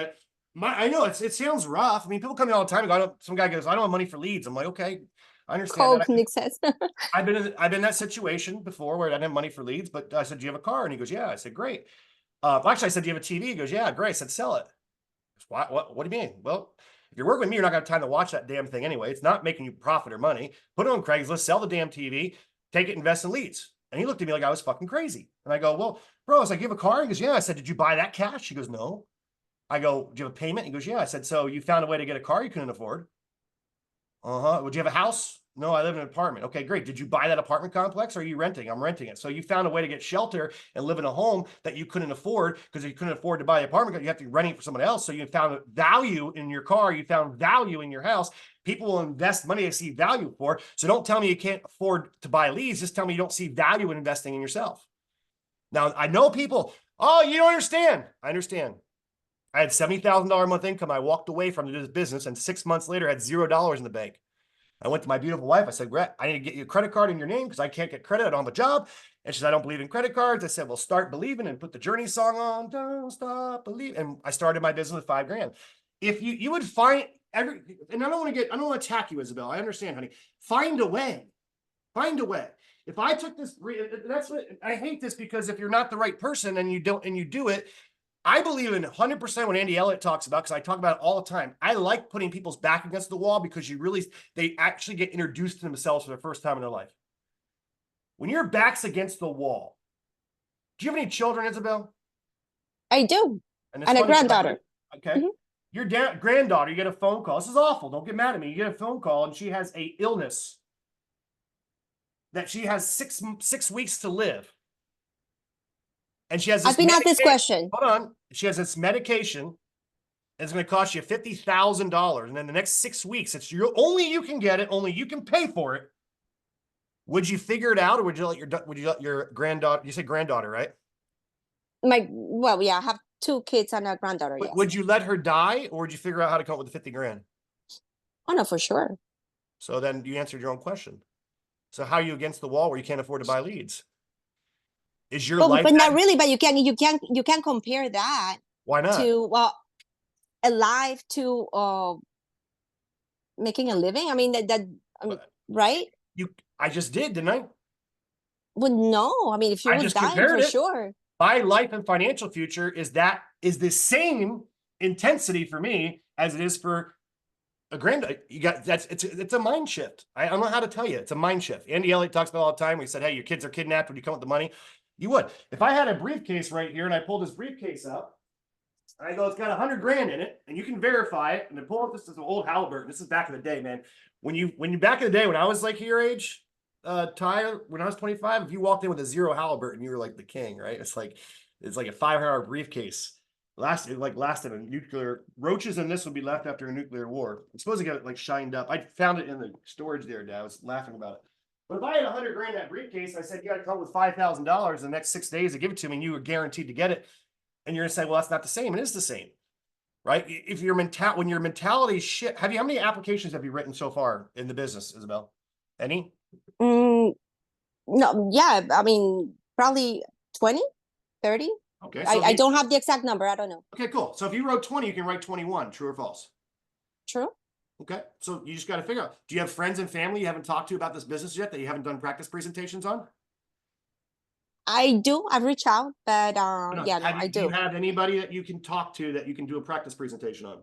Speaker 2: I know it sounds rough. I mean, people come in all the time and go, some guy goes, I don't have money for leads. I'm like, okay, I understand that.
Speaker 7: Nick says.
Speaker 2: I've been in that situation before where I didn't have money for leads, but I said, do you have a car? And he goes, yeah. I said, great. Actually, I said, do you have a TV? He goes, yeah, great. I said, sell it. What do you mean? Well, if you're working with me, you're not gonna have time to watch that damn thing anyway. It's not making you profit or money. Put it on Craigslist, sell the damn TV, take it, invest in leads. And he looked at me like I was fucking crazy. And I go, well, bro, I was like, you have a car? He goes, yeah. I said, did you buy that cash? He goes, no. I go, do you have a payment? He goes, yeah. I said, so you found a way to get a car you couldn't afford? Would you have a house? No, I live in an apartment. Okay, great. Did you buy that apartment complex or are you renting? I'm renting it. So you found a way to get shelter and live in a home that you couldn't afford because you couldn't afford to buy the apartment. You have to be renting it for someone else. So you found value in your car. You found value in your house. People will invest money they see value for. So don't tell me you can't afford to buy leads. Just tell me you don't see value in investing in yourself. Now, I know people, oh, you don't understand. I understand. I had $70,000 a month income. I walked away from this business and 6 months later had $0 in the bank. I went to my beautiful wife. I said, Brett, I need to get you a credit card in your name because I can't get credit. I don't have a job. And she said, I don't believe in credit cards. I said, well, start believing, and put the Journey song on. Don't stop believing. And I started my business with $5,000. If you would find and I don't want to attack you, Isabel. I understand, honey. Find a way. Find a way. If I took this, that's what I hate this, because if you're not the right person and you do it, I believe in 100% what Andy Elliott talks about, because I talk about it all the time. I like putting people's back against the wall, because they actually get introduced to themselves for the first time in their life. When your back's against the wall, do you have any children, Isabel?
Speaker 7: I do.
Speaker 2: And
Speaker 7: a granddaughter.
Speaker 2: Okay. Mm-hmm. Your granddaughter, you get a phone call. This is awful. Don't get mad at me. You get a phone call and she has an illness that she has six weeks to live. And she has this
Speaker 7: I've been asked this question.
Speaker 2: Hold on. She has this medication, and it's going to cost you $50,000. And then the next 6 weeks, it's only you can get it, only you can pay for it. Would you figure it out, or would you let your granddaughter? You say granddaughter, right?
Speaker 7: Well, yeah, I have 2 kids and a granddaughter. Yes.
Speaker 2: Would you let her die, or would you figure out how to come up with the $50,000?
Speaker 7: Oh no, for sure.
Speaker 2: So then you answered your own question. So how are you against the wall where you can't afford to buy leads? Is your life?
Speaker 7: But not really. But you can compare that.
Speaker 2: Why not?
Speaker 7: To a life to making a living. I mean right?
Speaker 2: I just did, didn't I?
Speaker 7: Well, no. I mean, if you would die, for sure.
Speaker 2: My life and financial future is the same intensity for me as it is for a granddaughter. It's a mind shift. I don't know how to tell you. It's a mind shift. Andy Elliott talks about it all the time. We said, hey, your kids are kidnapped when you come with the money. You would. If I had a briefcase right here and I pulled this briefcase up, and I go, it's got $100,000 in it, and you can verify it. And then pull up, this is an old Halliburton. This is back in the day, man. When you back in the day, when I was like your age, Ty, when I was 25, if you walked in with a 0 Halliburton, you were like the king, right? It's like a $500 briefcase. Lasted a nuclear. Roaches in this would be left after a nuclear war. I'm supposed to get it like shined up. I found it in the storage there, Dad. I was laughing about it. But if I had $100,000 in that briefcase, I said, you got to come with $5,000 the next 6 days to give it to me, and you were guaranteed to get it. And you're going to say, well, that's not the same. It is the same, right? If when your mentality shit, how many applications have you written so far in the business, Isabel? Any?
Speaker 7: No, yeah. I mean, probably 20, 30.
Speaker 2: Okay.
Speaker 7: So I don't have the exact number. I don't know.
Speaker 2: Okay, cool. So if you wrote 20, you can write 21. True or false?
Speaker 7: True.
Speaker 2: Okay. So you just got to figure out, do you have friends and family you haven't talked to about this business yet that you haven't done practice presentations on?
Speaker 7: I do. I've reached out, but yeah, no, I do.
Speaker 2: Do you have anybody that you can talk to that you can do a practice presentation on?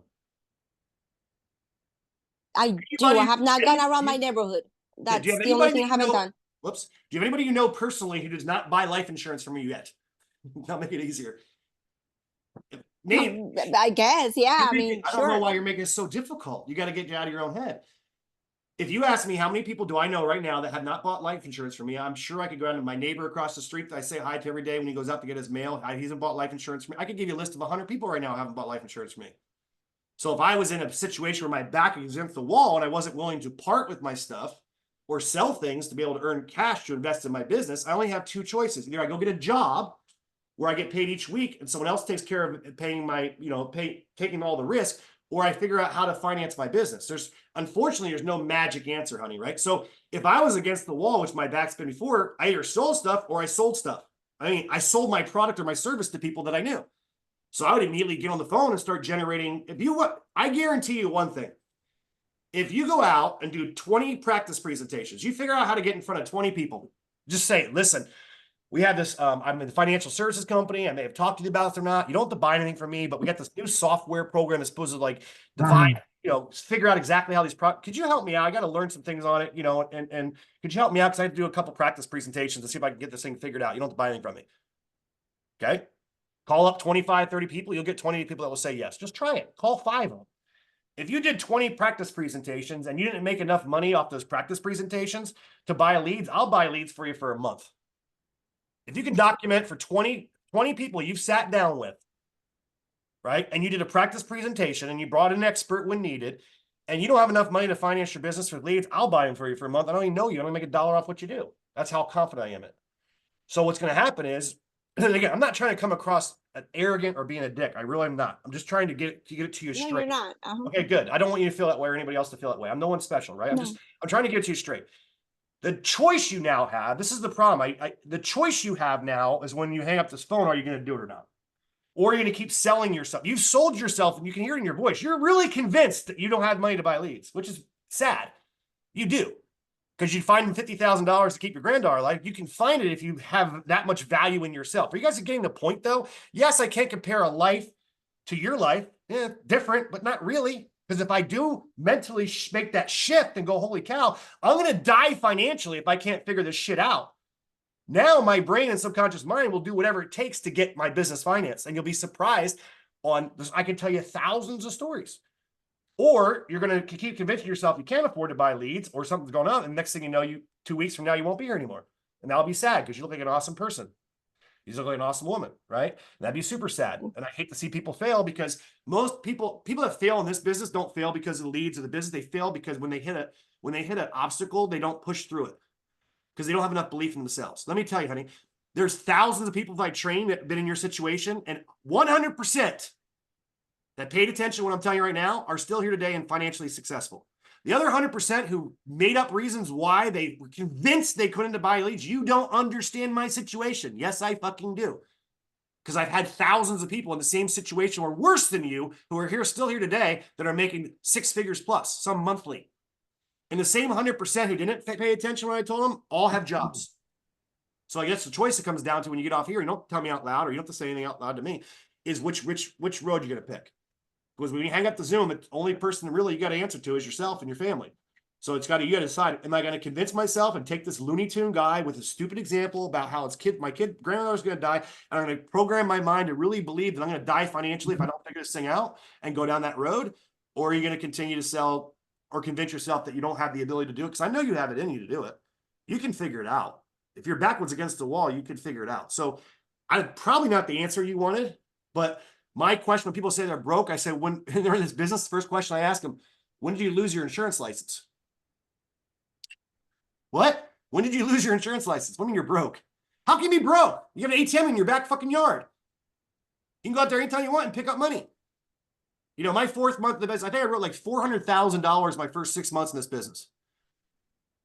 Speaker 7: I do. I have not gone around my neighborhood. That's the only thing I haven't done.
Speaker 2: Whoops. Do you have anybody you know personally who does not buy life insurance from you yet? That'll make it easier. Name.
Speaker 7: I guess, yeah. I mean,
Speaker 2: I don't know why you're making it so difficult. You got to get you out of your own head. If you ask me how many people do I know right now that have not bought life insurance from me, I'm sure I could go out to my neighbor across the street that I say hi to every day when he goes out to get his mail. He hasn't bought life insurance from me. I could give you a list of 100 people right now who haven't bought life insurance from me. So if I was in a situation where my back is against the wall and I wasn't willing to part with my stuff or sell things to be able to earn cash to invest in my business, I only have 2 choices. Either I go get a job where I get paid each week and someone else takes care of paying my, taking all the risk, or I figure out how to finance my business. Unfortunately, there's no magic answer, honey, right? So if I was against the wall, which my back's been before, I either sold stuff or I sold stuff. I mean, I sold my product or my service to people that I knew. So I would immediately get on the phone and start generating. I guarantee you one thing. If you go out and do 20 practice presentations, you figure out how to get in front of 20 people. Just say, listen, we have this, I'm in the financial services company. I may have talked to you about it or not. You don't have to buy anything from me, but we got this new software program that's supposed to like divide, figure out exactly how these could you help me out? I got to learn some things on it, and could you help me out? Cause I have to do a couple practice presentations to see if I can get this thing figured out. You don't have to buy anything from me. Okay. Call up 25, 30 people. You'll get 20 people that will say yes. Just try it. Call 5 of them. If you did 20 practice presentations and you didn't make enough money off those practice presentations to buy leads, I'll buy leads for you for a month. If you can document for 20 people you've sat down with, right, and you did a practice presentation and you brought an expert when needed, and you don't have enough money to finance your business with leads, I'll buy them for you for a month. I don't even know you. I don't make $1 off what you do. That's how confident I am in it. So what's going to happen is And again, I'm not trying to come across an arrogant or being a dick. I really am not. I'm just trying to get it to you
Speaker 7: No,
Speaker 2: straight.
Speaker 7: you're not.
Speaker 2: Okay, good. I don't want you to feel that way or anybody else to feel that way. I'm no one special, right?
Speaker 7: No.
Speaker 2: I'm trying to get it to you straight. The choice you now have, this is the problem. The choice you have now is when you hang up this phone, are you going to do it or not? Or are you going to keep selling yourself? You've sold yourself and you can hear it in your voice. You're really convinced that you don't have money to buy leads, which is sad. You do. Because you find $50,000 to keep your granddaughter alive. You can find it if you have that much value in yourself. Are you guys getting the point though? Yes, I can't compare a life to your life. Yeah, different, but not really. Because if I do mentally make that shift and go, holy cow, I'm going to die financially if I can't figure this shit out. Now my brain and subconscious mind will do whatever it takes to get my business financed. And you'll be surprised on this. I can tell you thousands of stories. Or you're going to keep convincing yourself you can't afford to buy leads or something's going on. And next thing you know, 2 weeks from now, you won't be here anymore. And that'll be sad because you look like an awesome person. You look like an awesome woman, right? And that'd be super sad. And I hate to see people fail because most people that fail in this business don't fail because of the leads of the business. They fail because when they hit an obstacle, they don't push through it because they don't have enough belief in themselves. Let me tell you, honey, there's thousands of people that I train that have been in your situation, and 100% that paid attention to what I'm telling you right now are still here today and financially successful. The other 100% who made up reasons why they were convinced they couldn't buy leads, you don't understand my situation. Yes, I fucking do. Because I've had thousands of people in the same situation or worse than you who are still here today that are making 6 figures plus, some monthly. And the same 100% who didn't pay attention when I told them all have jobs. So I guess the choice it comes down to when you get off here, you don't tell me out loud or you don't have to say anything out loud to me, is which road you're going to pick. Because when you hang up the Zoom, the only person really you got to answer to is yourself and your family. So you got to decide, am I going to convince myself and take this Looney Tune guy with a stupid example about how my granddaughter's going to die, and I'm going to program my mind to really believe that I'm going to die financially if I don't figure this thing out and go down that road? Or are you going to continue to sell or convince yourself that you don't have the ability to do it? Because I know you have it in you to do it. You can figure it out. If you're backwards against the wall, you can figure it out. So I'm probably not the answer you wanted, but my question, when people say they're broke, I say, when they're in this business, the first question I ask them, when did you lose your insurance license? What? When did you lose your insurance license? When you're broke? How can you be broke? You have an ATM in your back fucking yard. You can go out there anytime you want and pick up money. You know, my 4th month of the business, I think I wrote like $400,000 my first 6 months in this business.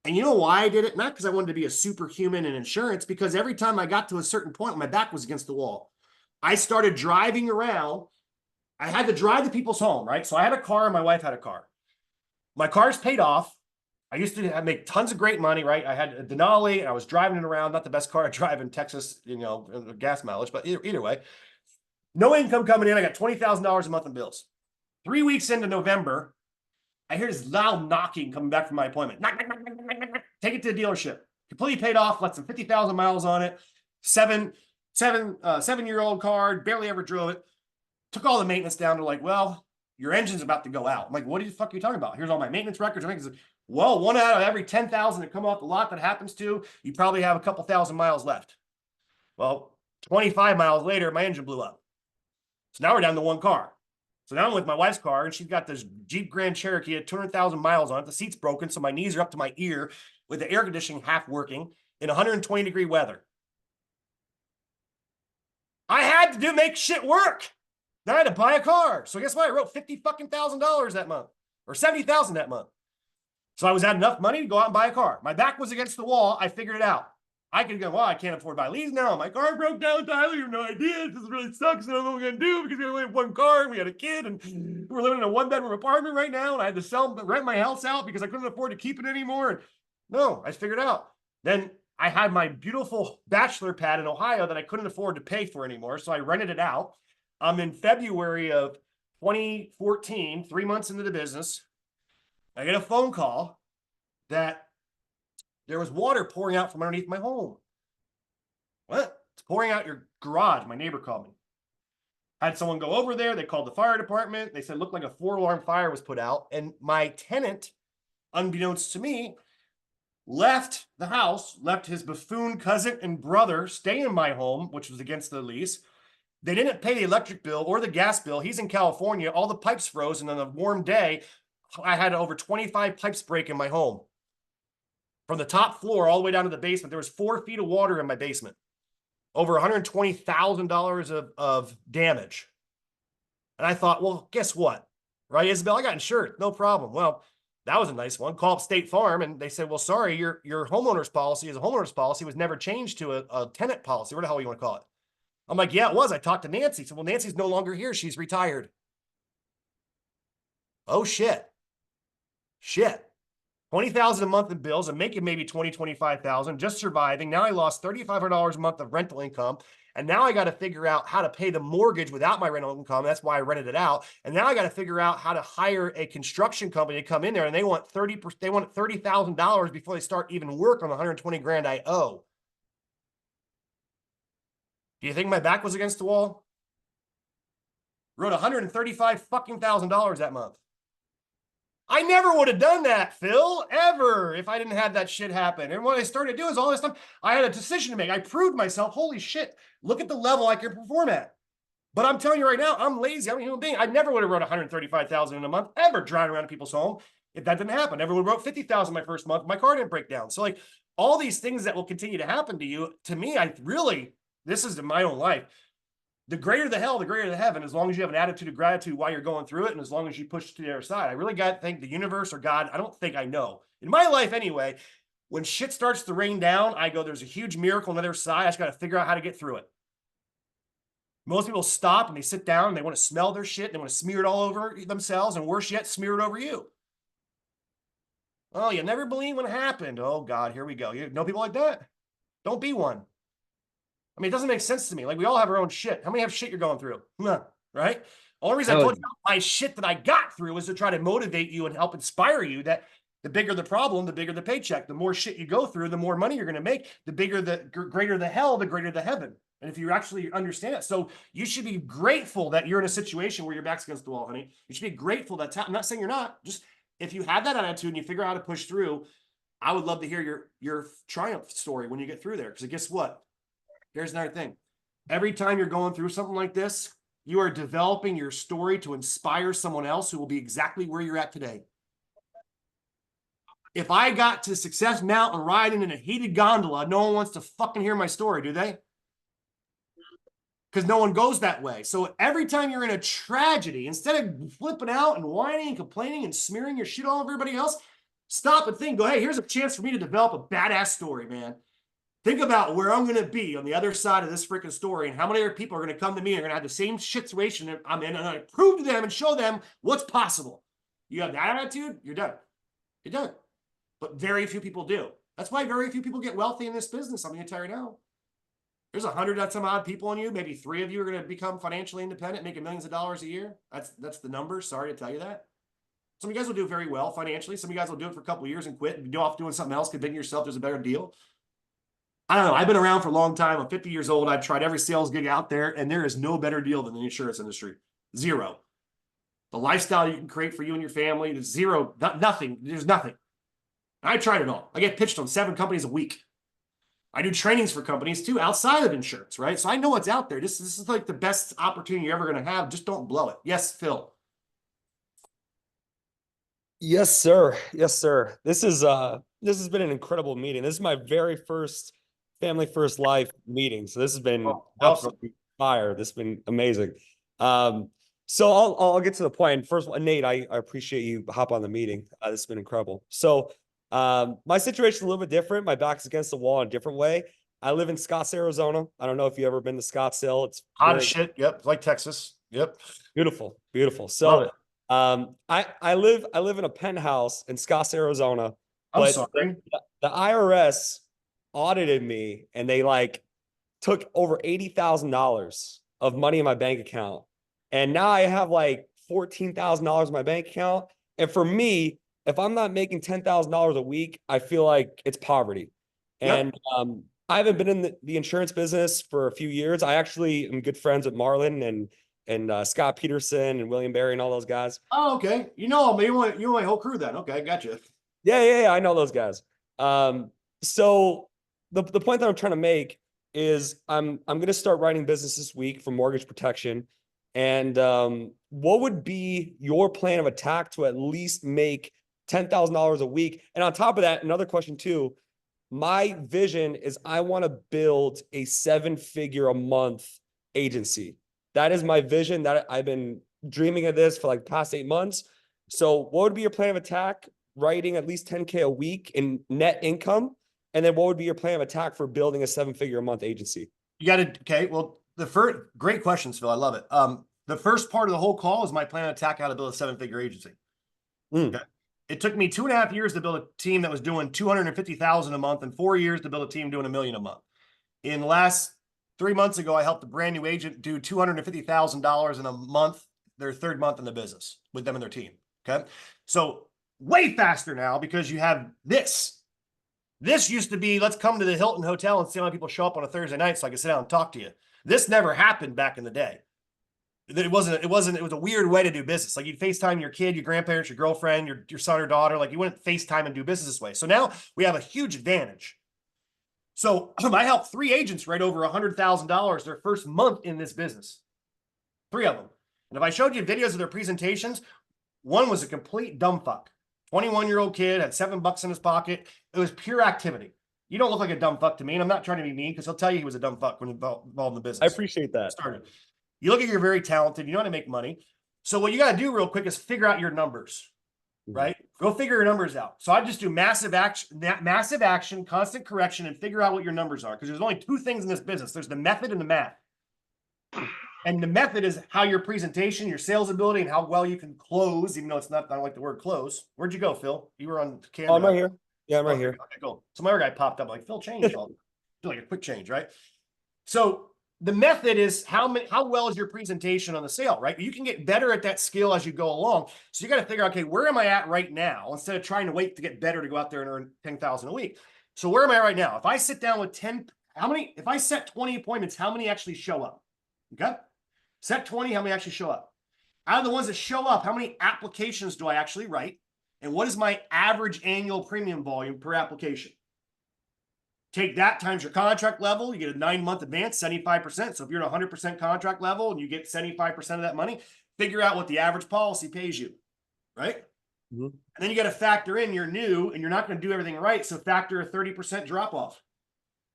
Speaker 2: And you know why I did it? Not because I wanted to be a superhuman in insurance, because every time I got to a certain point, my back was against the wall. I started driving around. I had to drive to people's home, right? So I had a car and my wife had a car. My car's paid off. I used to make tons of great money, right? I had a Denali and I was driving it around. Not the best car I drive in Texas, you know, gas mileage, but either way. No income coming in. I got $20,000 a month in bills. 3 weeks into November, I hear this loud knocking coming back from my appointment. Knock, knock, knock, knock, knock, knock, knock. Take it to the dealership. Completely paid off, less than 50,000 miles on it. Seven-year-old car, barely ever drove it. Took all the maintenance down to like, well, your engine's about to go out. I'm like, what the fuck are you talking about? Here's all my maintenance records. Well, 1 out of every 10,000 that come off the lot that happens to, you probably have a couple thousand miles left. Well, 25 miles later, my engine blew up. So now we're down to 1 car. So now I'm with my wife's car, and she's got this Jeep Grand Cherokee at 200,000 miles on it. The seat's broken, so my knees are up to my ear with the air conditioning half working in 120-degree weather. I had to make shit work. Then I had to buy a car. So guess what? I wrote $50,000 that month, or $70,000 that month. So I was at enough money to go out and buy a car. My back was against the wall. I figured it out. I could go, well, I can't afford to buy leads now. My car broke down, Tyler. You have no idea. This really sucks. I don't know what we're going to do because we only have 1 car and we had a kid and we're living in a 1-bedroom apartment right now. And I had to rent my house out because I couldn't afford to keep it anymore. And no, I figured it out. Then I had my beautiful bachelor pad in Ohio that I couldn't afford to pay for anymore. So I rented it out. I'm in February of 2014, 3 months into the business. I get a phone call that there was water pouring out from underneath my home. What? It's pouring out your garage. My neighbor called me. Had someone go over there. They called the fire department. They said it looked like a 4-alarm fire was put out. And my tenant, unbeknownst to me, left the house, left his buffoon cousin and brother stay in my home, which was against the lease. They didn't pay the electric bill or the gas bill. He's in California. All the pipes froze. And on a warm day, I had over 25 pipes break in my home. From the top floor all the way down to the basement, there was 4 feet of water in my basement. over $120,000 of damage. And I thought, well, guess what? Right, Isabel, I got insured, no problem. Well, that was a nice one. Call up State Farm and they said, well, sorry, your homeowner's policy is a homeowner's policy, was never changed to a tenant policy. What the hell you want to call it? I'm like, yeah, it was. I talked to Nancy. So, well, Nancy's no longer here. She's retired. Oh, shit. 20,000 a month in bills. I'm making maybe 25,000, just surviving. Now I lost $3,500 a month of rental income. And now I got to figure out how to pay the mortgage without my rental income. That's why I rented it out. And now I got to figure out how to hire a construction company to come in there, and they want $30,000 before they start even work on the 120 grand I owe. Do you think my back was against the wall? Wrote $135,000 that month. I never would have done that, Phil, ever, if I didn't have that shit happen. And what I started to do is all this stuff, I had a decision to make. I proved myself, holy shit, look at the level I can perform at. But I'm telling you right now, I'm lazy. I'm a human being. I never would have wrote $135,000 in a month, ever driving around to people's home if that didn't happen. Never would have wrote $50,000 my first month. My car didn't break down. So like all these things that will continue to happen to you, to me, this is in my own life. The greater the hell, the greater the heaven, as long as you have an attitude of gratitude while you're going through it, and as long as you push to the other side. I really got to thank the universe or God. I don't think I know. In my life anyway, when shit starts to rain down, I go, there's a huge miracle on the other side. I just got to figure out how to get through it. Most people stop and they sit down and they want to smell their shit. They want to smear it all over themselves, and worse yet, smear it over you. Oh, you never believe what happened. Oh, God, here we go. You know people like that? Don't be one. I mean, it doesn't make sense to me. Like, we all have our own shit. How many have shit you're going through? Right? Only reason I told you my shit that I got through was to try to motivate you and help inspire you that the bigger the problem, the bigger the paycheck. The more shit you go through, the more money you're going to make. The bigger the greater the hell, the greater the heaven. And if you actually understand it. So you should be grateful that you're in a situation where your back's against the wall, honey. You should be grateful that I'm not saying you're not. Just if you have that attitude and you figure out how to push through, I would love to hear your triumph story when you get through there. Because guess what? Here's another thing. Every time you're going through something like this, you are developing your story to inspire someone else who will be exactly where you're at today. If I got to Success Mountain riding in a heated gondola, no one wants to fucking hear my story, do they? Because no one goes that way. So every time you're in a tragedy, instead of flipping out and whining and complaining and smearing your shit all over everybody else, stop and think, go, hey, here's a chance for me to develop a badass story, man. Think about where I'm going to be on the other side of this freaking story, and how many other people are going to come to me and are going to have the same situation that I'm in, and I prove to them and show them what's possible. You have that attitude, you're done. You're done. But very few people do. That's why very few people get wealthy in this business. I'm going to tell you now. There's 100 and some odd people in you. Maybe 3 of you are going to become financially independent, making millions of dollars a year. That's the number. Sorry to tell you that. Some of you guys will do very well financially. Some of you guys will do it for a couple of years and quit and go off doing something else, convincing yourself there's a better deal. I don't know. I've been around for a long time. I'm 50 years old. I've tried every sales gig out there, and there is no better deal than the insurance industry. Zero. The lifestyle you can create for you and your family is zero. Nothing. There's nothing. I tried it all. I get pitched on 7 companies a week. I do trainings for companies too, outside of insurance, right? So I know what's out there. This is like the best opportunity you're ever going to have. Just don't blow it. Yes, Phil.
Speaker 8: Yes, sir. Yes, sir. This has been an incredible meeting. This is my very first Family First Life meeting. So this has been absolutely fire. This has been amazing. So I'll get to the point. First of all, Nate, I appreciate you hop on the meeting. This has been incredible. So my situation is a little bit different. My back's against the wall in a different way. I live in Scottsdale, Arizona. I don't know if you've ever been to Scottsdale. It's
Speaker 2: hot as shit. Yep, like Texas. Yep.
Speaker 8: Beautiful, beautiful. So I live in a penthouse in Scottsdale, Arizona.
Speaker 2: I'm sorry.
Speaker 8: The IRS audited me, and they like took over $80,000 of money in my bank account. And now I have like $14,000 in my bank account. And for me, if I'm not making $10,000 a week, I feel like it's poverty.
Speaker 2: Yep.
Speaker 8: And I haven't been in the insurance business for a few years. I actually am good friends with Marlon and Scott Peterson and William Barry and all those guys.
Speaker 2: Oh, okay. You know me. You know my whole crew then. Okay, gotcha.
Speaker 8: Yeah. I know those guys. So the point that I'm trying to make is I'm going to start writing business this week for mortgage protection. And what would be your plan of attack to at least make $10,000 a week? And on top of that, another question too, My vision is I want to build a 7-figure a month agency. That is my vision. That I've been dreaming of this for like past 8 months. So what would be your plan of attack? Writing at least 10K a week in net income. And then what would be your plan of attack for building a 7-figure a month agency?
Speaker 2: You got to, okay. Well, the first, great questions, Phil. I love it. The first part of the whole call is my plan of attack, how to build a 7-figure agency. Okay. It took me 2.5 years to build a team that was doing 250,000 a month and 4 years to build a team doing $1 million a month. In the last 3 months ago, I helped a brand new agent do $250,000 in a month, their 3rd month in the business with them and their team. Okay. So way faster now because you have this. This used to be, let's come to the Hilton Hotel and see how many people show up on a Thursday night so I can sit down and talk to you. This never happened back in the day. It was a weird way to do business. Like you'd FaceTime your kid, your grandparents, your girlfriend, your son or daughter. Like you wouldn't FaceTime and do business this way. So now we have a huge advantage. So I helped 3 agents write over $100,000 their first month in this business. 3 of them. And if I showed you videos of their presentations, one was a complete dumb fuck. 21-year-old kid had $7 in his pocket. It was pure activity. You don't look like a dumb fuck to me. And I'm not trying to be mean because he'll tell you he was a dumb fuck when involved in the business.
Speaker 8: I appreciate that.
Speaker 2: Started. You look like you're very talented. You know how to make money. So what you got to do real quick is figure out your numbers, right? Go figure your numbers out. So I just do massive action, constant correction, and figure out what your numbers are. Because there's only 2 things in this business. There's the method and the math. And the method is how your presentation, your sales ability, and how well you can close, even though it's not, I don't like the word close. Where'd you go, Phil? You were on camera.
Speaker 8: Oh, I'm right here. Yeah, I'm right here.
Speaker 2: Okay, cool. Some other guy popped up like, Phil, change. Do like a quick change, right? So the method is how well is your presentation on the sale, right? You can get better at that skill as you go along. So you got to figure out, okay, where am I at right now? Instead of trying to wait to get better to go out there and earn 10,000 a week. So where am I right now? If I sit down with if I set 20 appointments, how many actually show up? Okay. Set 20, how many actually show up? Out of the ones that show up, how many applications do I actually write? And what is my average annual premium volume per application? Take that times your contract level, you get a 9-month advance, 75%. So if you're at 100% contract level and you get 75% of that money, figure out what the average policy pays you, right? Mm-hmm. And then you got to factor in you're new and you're not going to do everything right. So factor a 30% drop off.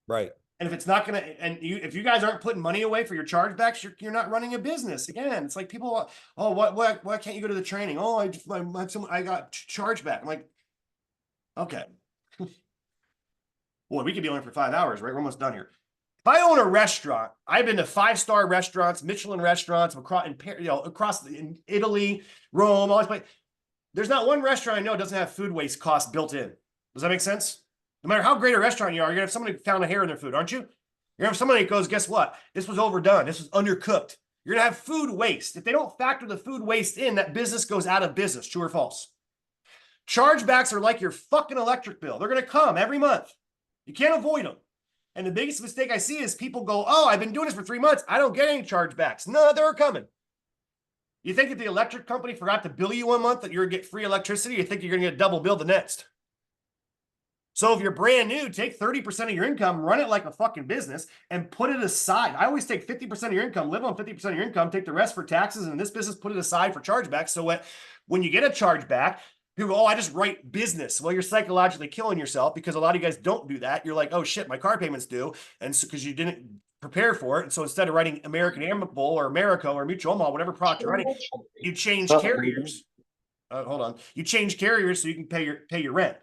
Speaker 8: Right.
Speaker 2: And if it's not going to, and if you guys aren't putting money away for your chargebacks, you're not running a business. Again, it's like people, oh, why can't you go to the training? Oh, I got chargeback. I'm like, okay. Boy, we could be on for 5 hours, right? We're almost done here. If I own a restaurant, I've been to 5-star restaurants, Michelin restaurants across in Italy, Rome, all these places. There's not one restaurant I know doesn't have food waste costs built in. Does that make sense? No matter how great a restaurant you are, you're gonna have somebody who found a hair in their food, aren't you? You're gonna have somebody that goes, guess what? This was overdone. This was undercooked. You're gonna have food waste. If they don't factor the food waste in, that business goes out of business. True or false? Chargebacks are like your fucking electric bill. They're gonna come every month. You can't avoid them. And the biggest mistake I see is people go, oh, I've been doing this for 3 months. I don't get any chargebacks. No, they're coming. You think if the electric company forgot to bill you 1 month that you're gonna get free electricity, you think you're gonna get double billed the next. So if you're brand new, take 30% of your income, run it like a fucking business, and put it aside. I always take 50% of your income, live on 50% of your income, take the rest for taxes, and in this business, put it aside for chargebacks. So when you get a chargeback, people go, oh, I just write business. Well, you're psychologically killing yourself because a lot of you guys don't do that. You're like, oh shit, my car payment's due. And so because you didn't prepare for it. And so instead of writing American Amicable or Americo or Mutual Mall, whatever product you're writing, you change carriers. Hold on. You change carriers so you can pay your rent.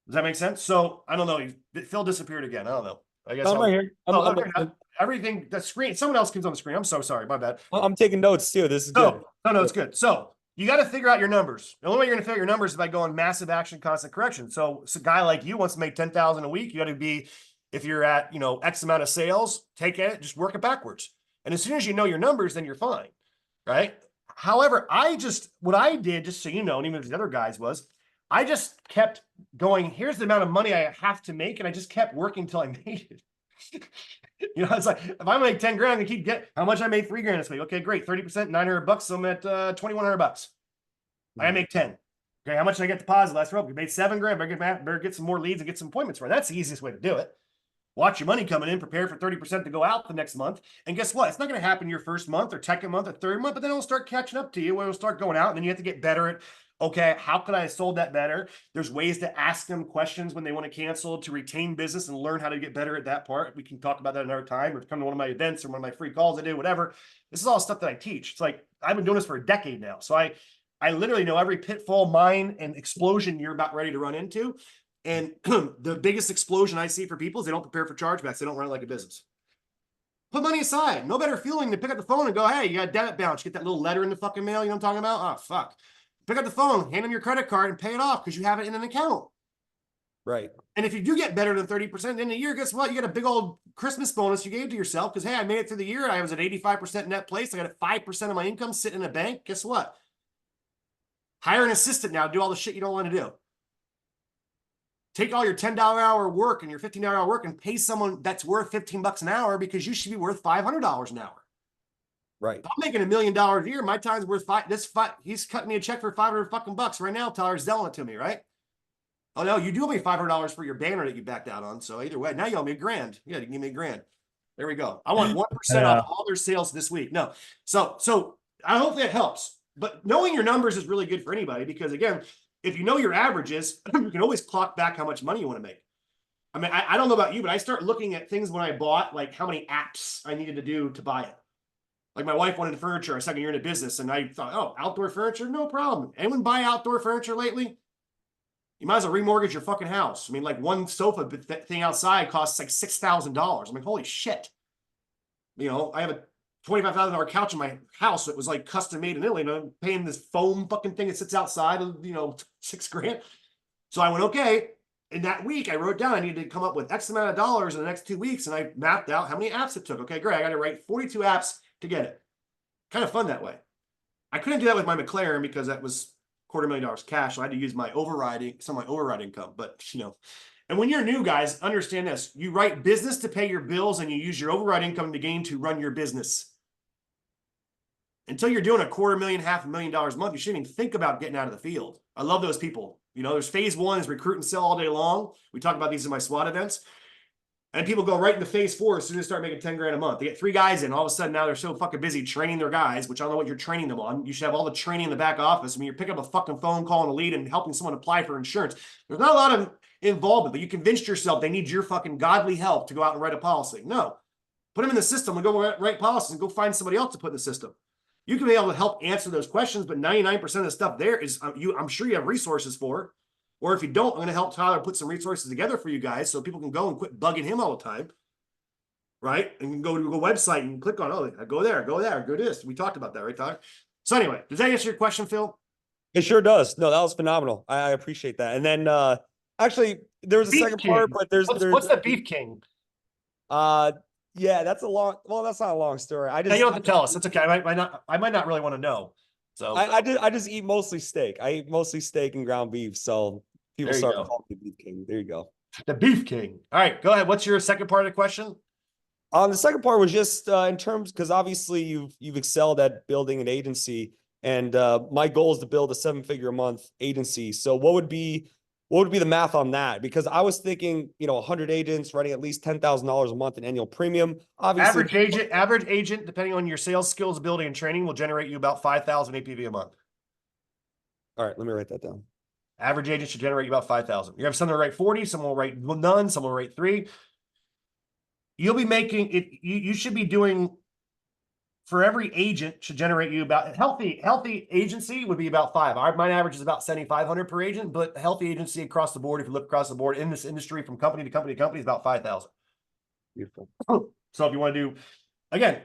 Speaker 2: Does that make sense? So I don't know. Phil disappeared again. I don't know. I guess
Speaker 8: I'm right here.
Speaker 2: Everything, the screen, someone else comes on the screen. I'm so sorry. My bad.
Speaker 8: I'm taking notes too. This is good.
Speaker 2: No, it's good. So you got to figure out your numbers. The only way you're going to figure out your numbers is by going massive action, constant correction. So a guy like you wants to make 10,000 a week. You got to be, if you're at, X amount of sales, take it, just work it backwards. And as soon as you know your numbers, then you're fine. Right. However, what I did, just so you know, and even if the other guys was, I just kept going, here's the amount of money I have to make. And I just kept working until I made it. It's like, if I make 10 grand, I keep how much I made 3 grand this week. Okay, great. 30%, $900. So I'm at $2,100. I make 10. Okay. How much did I get deposit last rope? We made 7 grand. Better get some more leads and get some appointments for it. That's the easiest way to do it. Watch your money coming in, prepare for 30% to go out the next month. And guess what? It's not going to happen your first month or second month or third month, but then it'll start catching up to you when it'll start going out. And then you have to get better at Okay, how could I have sold that better? There's ways to ask them questions when they want to cancel to retain business and learn how to get better at that part. We can talk about that another time, or come to one of my events or one of my free calls I do, whatever. This is all stuff that I teach. It's like I've been doing this for a decade now. So I literally know every pitfall, mine, and explosion you're about ready to run into. And the biggest explosion I see for people is they don't prepare for chargebacks. They don't run it like a business. Put money aside. No better feeling to pick up the phone and go, hey, you got a debit balance. Get that little letter in the fucking mail. You know what I'm talking about? Oh, fuck. Pick up the phone, hand them your credit card, and pay it off because you have it in an account.
Speaker 8: Right.
Speaker 2: And if you do get better than 30% in the year, guess what? You get a big old Christmas bonus you gave to yourself because, hey, I made it through the year. I was at 85% net place. I got 5% of my income sitting in a bank. Guess what? Hire an assistant now to do all the shit you don't want to do. Take all your $10 hour work and your $15 hour work and pay someone that's worth $15 an hour because you should be worth $500 an hour.
Speaker 8: Right.
Speaker 2: If I'm making $1 million a year, my time's worth he's cutting me a check for 500 fucking bucks right now. Tyler's selling it to me, right? Oh no, you do owe me $500 for your banner that you backed out on. So either way, now you owe me $1,000. Yeah, you give me $1,000. There we go. I want 1% off all their sales this week. No, so I hope that helps. But knowing your numbers is really good for anybody because again, if you know your averages, you can always clock back how much money you want to make. I mean, I don't know about you, but I start looking at things when I bought, like how many apps I needed to do to buy it. Like my wife wanted furniture our second year into business, and I thought, oh, outdoor furniture, no problem. Anyone buy outdoor furniture lately? You might as well remortgage your fucking house. I mean, like one sofa thing outside costs like $6,000. I'm like, holy shit. You know, I have a $25,000 couch in my house that was like custom made in Italy, and I'm paying this foam fucking thing that sits outside of, you know, $6,000. So I went, okay. In that week, I wrote down I needed to come up with X amount of dollars in the next 2 weeks, and I mapped out how many apps it took. Okay, great. I got to write 42 apps to get it. Kind of fun that way. I couldn't do that with my McLaren because that was $250,000 cash. So I had to use my some of my override income. But you know, and when you're new, guys, understand this: you write business to pay your bills, and you use your override income to gain to run your business. Until you're doing $250,000, $500,000 a month, you shouldn't even think about getting out of the field. I love those people. You know, there's phase one is recruit and sell all day long. We talk about these in my SWAT events. And people go right into phase four as soon as they start making 10 grand a month. They get 3 guys in. All of a sudden now they're so fucking busy training their guys, which I don't know what you're training them on. You should have all the training in the back office. I mean, you're picking up a fucking phone, calling a lead, and helping someone apply for insurance. There's not a lot of involvement, but you convinced yourself they need your fucking godly help to go out and write a policy. No. Put them in the system and go write policies and go find somebody else to put in the system. You can be able to help answer those questions, but 99% of the stuff there is I'm sure you have resources for. Or if you don't, I'm going to help Tyler put some resources together for you guys so people can go and quit bugging him all the time. Right? And you can go to a website and click on, oh, go there, go this. We talked about that, right, Tyler? So anyway, does that answer your question, Phil?
Speaker 8: It sure does. No, that was phenomenal. I appreciate that. And then actually there was a second part, but there's
Speaker 2: what's the Beef King?
Speaker 8: Yeah, that's not a long story.
Speaker 2: You don't have to tell us. It's okay. I might not really want to know. So
Speaker 8: I just eat mostly steak. I eat mostly steak and ground beef. So people start calling me Beef King. There you go.
Speaker 2: The Beef King. All right, go ahead. What's your second part of the question?
Speaker 8: The second part was just in terms, because obviously you've excelled at building an agency, and my goal is to build a 7-figure a month agency. So what would be the math on that? Because I was thinking, 100 agents running at least $10,000 a month in annual premium. Obviously,
Speaker 2: average agent, depending on your sales skills, ability, and training, will generate you about 5,000 APV a month.
Speaker 8: All right, let me write that down.
Speaker 2: Average agent should generate you about 5,000. You have some that write 40, some will write none, some will write 3. You'll be making it. You should be doing, for every agent should generate you about, healthy agency would be about 5. My average is about 7,500 per agent, but a healthy agency across the board, if you look across the board in this industry from company to company to company, is about 5,000.
Speaker 8: Beautiful.
Speaker 2: So if you want to do, again,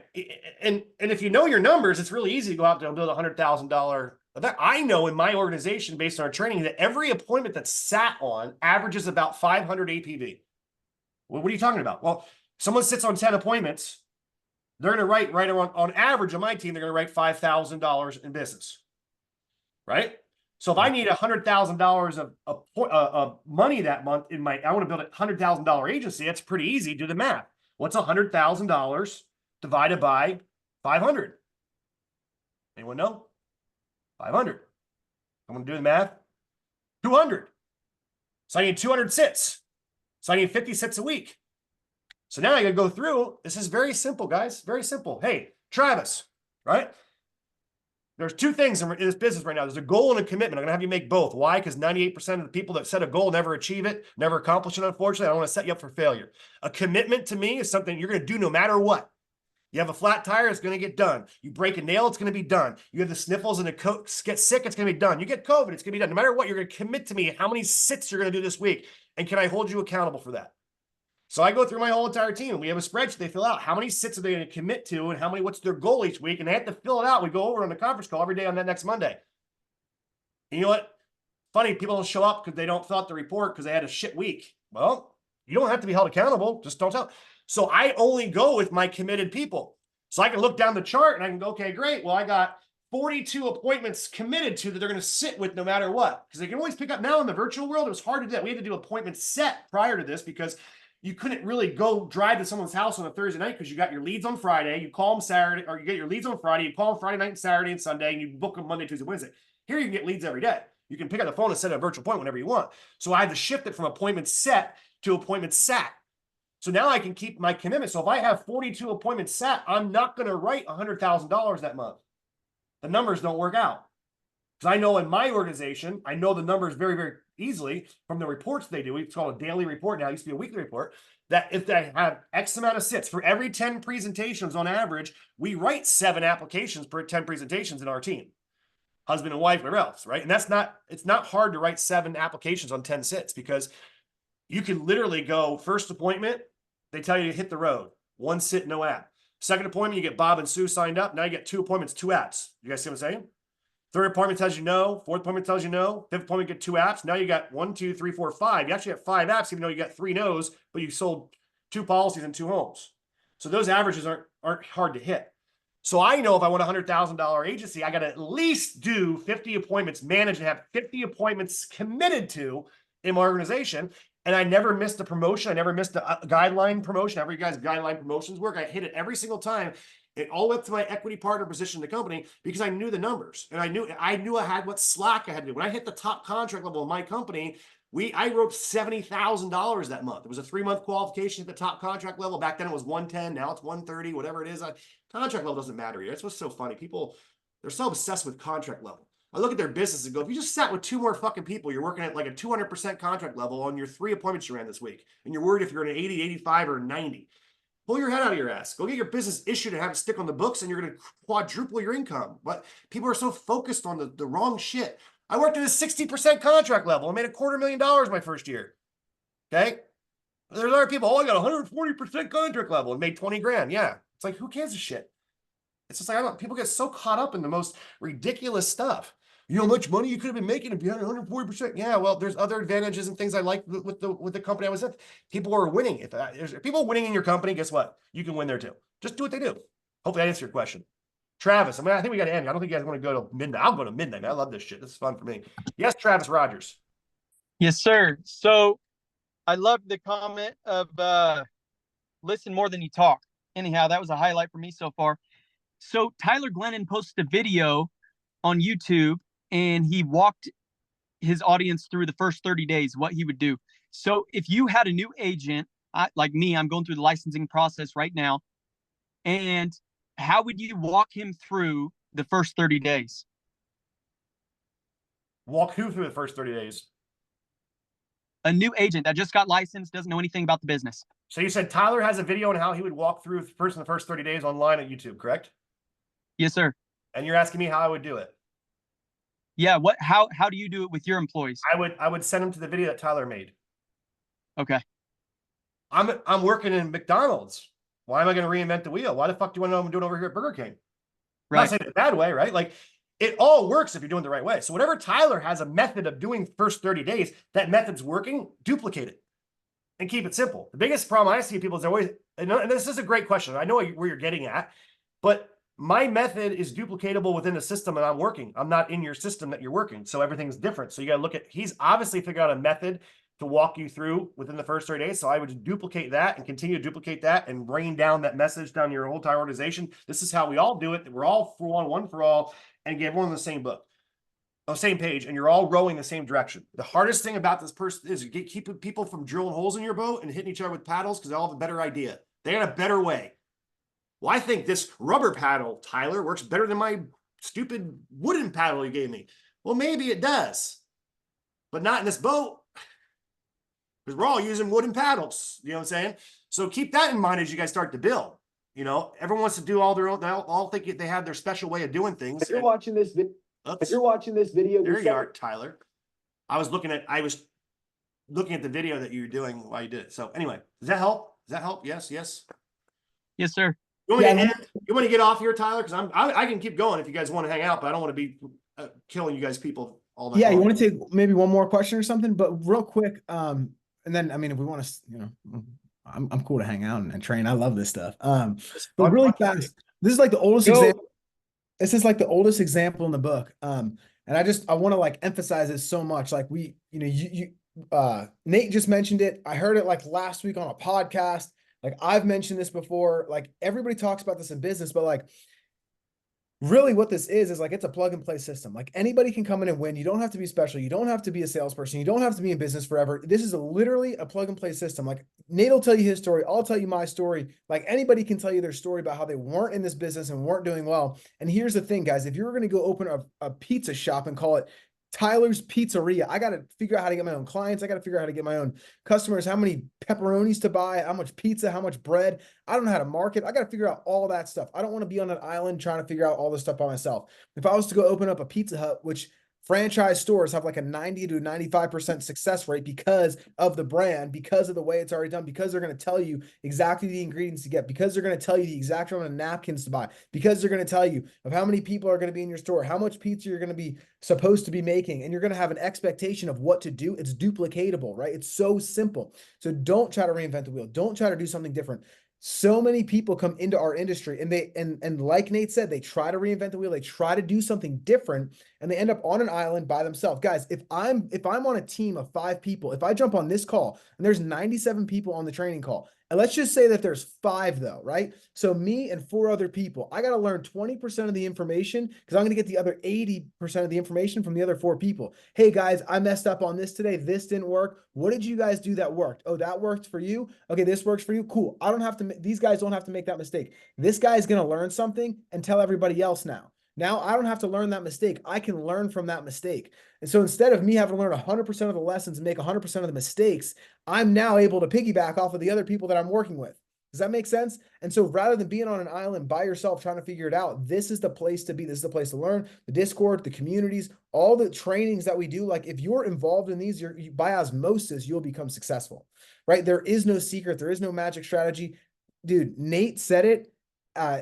Speaker 2: and if you know your numbers, it's really easy to go out there and build $100,000 event. I know in my organization, based on our training, that every appointment that's sat on averages about 500 APV. Well, what are you talking about? Well, someone sits on 10 appointments, they're going to write right around, on average on my team, they're going to write $5,000 in business, right? So if I need $100,000 of money that month I want to build a $100,000 agency, that's pretty easy. Do the math. What's $100,000 divided by 500? Anyone know? 500. I'm going to do the math. 200. So I need 200 sits. So I need 50 sits a week. So now I got to go through. This is very simple, guys. Very simple. Hey, Travis, right? There's two things in this business right now. There's a goal and a commitment. I'm going to have you make both. Why? Because 98% of the people that set a goal never achieve it, never accomplish it, unfortunately. I don't want to set you up for failure. A commitment to me is something you're going to do no matter what. You have a flat tire, it's going to get done. You break a nail, it's going to be done. You have the sniffles and get sick, it's going to be done. You get COVID, it's going to be done. No matter what, you're going to commit to me how many sits you're going to do this week. And can I hold you accountable for that? So I go through my whole entire team. We have a spreadsheet they fill out. How many sits are they going to commit to and what's their goal each week? And they have to fill it out. We go over on the conference call every day on that next Monday. And you know what? Funny, people don't show up because they don't fill out the report because they had a shit week. Well, you don't have to be held accountable. Just don't tell. So I only go with my committed people. So I can look down the chart and I can go, okay, great. Well, I got 42 appointments committed to that they're going to sit with no matter what. Because they can always pick up now in the virtual world. It was hard to do that. We had to do appointments set prior to this because you couldn't really go drive to someone's house on a Thursday night because you got your leads on Friday. You call them Saturday, or you get your leads on Friday. You call them Friday night and Saturday and Sunday, and you book them Monday, Tuesday, Wednesday. Here you can get leads every day. You can pick up the phone and set a virtual appointment whenever you want. So I had to shift it from appointment set to appointment sat. So now I can keep my commitment. So if I have 42 appointments sat, I'm not going to write $100,000 that month. The numbers don't work out. Because I know in my organization, I know the numbers very, very easily from the reports they do. It's called a daily report now. It used to be a weekly report. That if they have X amount of sits, for every 10 presentations on average, we write 7 applications per 10 presentations in our team. Husband and wife, whatever else, right? And it's not hard to write 7 applications on 10 sits because you can literally go first appointment, they tell you to hit the road. 1 sit, no app. Second appointment, you get Bob and Sue signed up. Now you get 2 appointments, 2 apps. You guys see what I'm saying? Third appointment tells you no. Fourth appointment tells you no. Fifth appointment, get 2 apps. Now you got 1, 2, 3, 4, 5. You actually have 5 apps, even though you got 3 no's, but you sold 2 policies and 2 homes. So those averages aren't hard to hit. So I know if I want a $100,000 agency, I got to at least do 50 appointments, manage and have 50 appointments committed to in my organization. And I never missed a promotion. I never missed a guideline promotion. Every guy's guideline promotions work. I hit it every single time. It all went to my equity partner position in the company because I knew the numbers and I knew I had what slack I had to do. When I hit the top contract level of my company, I wrote $70,000 that month. It was a 3-month qualification at the top contract level. Back then it was 110. Now it's 130, whatever it is. Contract level doesn't matter here. That's what's so funny. People, they're so obsessed with contract level. I look at their business and go, if you just sat with 2 more fucking people, you're working at like a 200% contract level on your 3 appointments you ran this week. And you're worried if you're an 80, 85, or 90. Pull your head out of your ass. Go get your business issued and have it stick on the books and you're going to quadruple your income. But people are so focused on the wrong shit. I worked at a 60% contract level. I made $250,000 my first year. Okay? There's other people, I got 140% contract level and made 20 grand. Yeah. It's like, who gives a shit? It's just like, people get so caught up in the most ridiculous stuff. You know how much money you could have been making if you had 140%? Yeah, well, there's other advantages and things I like with the company I was at. People are winning. If there's people winning in your company, guess what? You can win there too. Just do what they do. Hopefully I answered your question. Travis, I think we got to end. I don't think you guys want to go to midnight. I'll go to midnight, man. I love this shit. This is fun for me. Yes, Travis Rogers.
Speaker 9: Yes, sir. So I love the comment of listen more than you talk. Anyhow, that was a highlight for me so far. So Tyler Glennon posted a video on YouTube and he walked his audience through the first 30 days, what he would do. So if you had a new agent, like me, I'm going through the licensing process right now. And how would you walk him through the first 30 days?
Speaker 2: Walk who through the first 30 days?
Speaker 9: A new agent that just got licensed, doesn't know anything about the business.
Speaker 2: So you said Tyler has a video on how he would walk through first in the first 30 days online at YouTube, correct?
Speaker 9: Yes, sir.
Speaker 2: And you're asking me how I would do it?
Speaker 9: Yeah. How do you do it with your employees?
Speaker 2: I would send them to the video that Tyler made.
Speaker 9: Okay.
Speaker 2: I'm working in McDonald's. Why am I going to reinvent the wheel? Why the fuck do you want to know what I'm doing over here at Burger King?
Speaker 9: Right.
Speaker 2: I'm not saying it in a bad way, right? Like it all works if you're doing it the right way. So whatever Tyler has a method of doing first 30 days, that method's working, duplicate it and keep it simple. The biggest problem I see people is always, and this is a great question. I know where you're getting at, but my method is duplicatable within the system and I'm working. I'm not in your system that you're working. So everything's different. So you got to look at, he's obviously figured out a method to walk you through within the first 30 days. So I would duplicate that and continue to duplicate that and rain down that message down your whole entire organization. This is how we all do it. We're all for one for all, and get everyone on the same book, on the same page, and you're all rowing the same direction. The hardest thing about this person is keeping people from drilling holes in your boat and hitting each other with paddles because they all have a better idea. They got a better way. Well, I think this rubber paddle, Tyler, works better than my stupid wooden paddle you gave me. Well, maybe it does, but not in this boat, because we're all using wooden paddles. You know what I'm saying? So keep that in mind as you guys start to build. You know, everyone wants to do all their own, they all think they have their special way of doing things.
Speaker 1: If you're watching this video,
Speaker 2: there you are, Tyler. I was looking at the video that you were doing while you did it. So anyway, does that help? Does that help? Yes, yes.
Speaker 9: Yes, sir.
Speaker 2: You want to get off here, Tyler? Because I can keep going if you guys want to hang out, but I don't want to be killing you guys people all night.
Speaker 1: Yeah,
Speaker 2: long.
Speaker 1: you want to take maybe one more question or something, but real quick, and then I mean, if we want to, you know, I'm cool to hang out and train. I love this stuff. But really fast, this is like the oldest example. This is like the oldest example in the book. And I want to like emphasize it so much. Like Nate just mentioned it. I heard it like last week on a podcast. Like I've mentioned this before. Like everybody talks about this in business, but like really what this is like, it's a plug and play system. Like anybody can come in and win. You don't have to be special. You don't have to be a salesperson. You don't have to be in business forever. This is literally a plug and play system. Like Nate will tell you his story. I'll tell you my story. Like anybody can tell you their story about how they weren't in this business and weren't doing well. And here's the thing, guys, if you're going to go open a pizza shop and call it Tyler's Pizzeria, I got to figure out how to get my own clients. I got to figure out how to get my own customers, how many pepperonis to buy, how much pizza, how much bread. I don't know how to market. I got to figure out all that stuff. I don't want to be on an island trying to figure out all this stuff by myself. If I was to go open up a Pizza Hut, which franchise stores have like a 90 to 95% success rate because of the brand, because of the way it's already done, because they're going to tell you exactly the ingredients to get, because they're going to tell you the exact amount of napkins to buy, because they're going to tell you of how many people are going to be in your store, how much pizza you're going to be supposed to be making, and you're going to have an expectation of what to do. It's duplicatable, right? It's so simple. So don't try to reinvent the wheel. Don't try to do something different. So many people come into our industry and like Nate said, they try to reinvent the wheel. They try to do something different and they end up on an island by themselves. Guys, if I'm on a team of 5 people, if I jump on this call and there's 97 people on the training call, and let's just say that there's 5 though, right? So me and 4 other people, I got to learn 20% of the information because I'm going to get the other 80% of the information from the other 4 people. Hey guys, I messed up on this today. This didn't work. What did you guys do that worked? Oh, that worked for you. Okay, this works for you. Cool. I don't have to, these guys don't have to make that mistake. This guy is going to learn something and tell everybody else now. Now I don't have to learn that mistake. I can learn from that mistake. And so instead of me having to learn 100% of the lessons and make 100% of the mistakes, I'm now able to piggyback off of the other people that I'm working with. Does that make sense? And so rather than being on an island by yourself trying to figure it out, this is the place to be. This is the place to learn. The Discord, the communities, all the trainings that we do. Like if you're involved in these, by osmosis, you'll become successful, right? There is no secret. There is no magic strategy. Dude, Nate said it.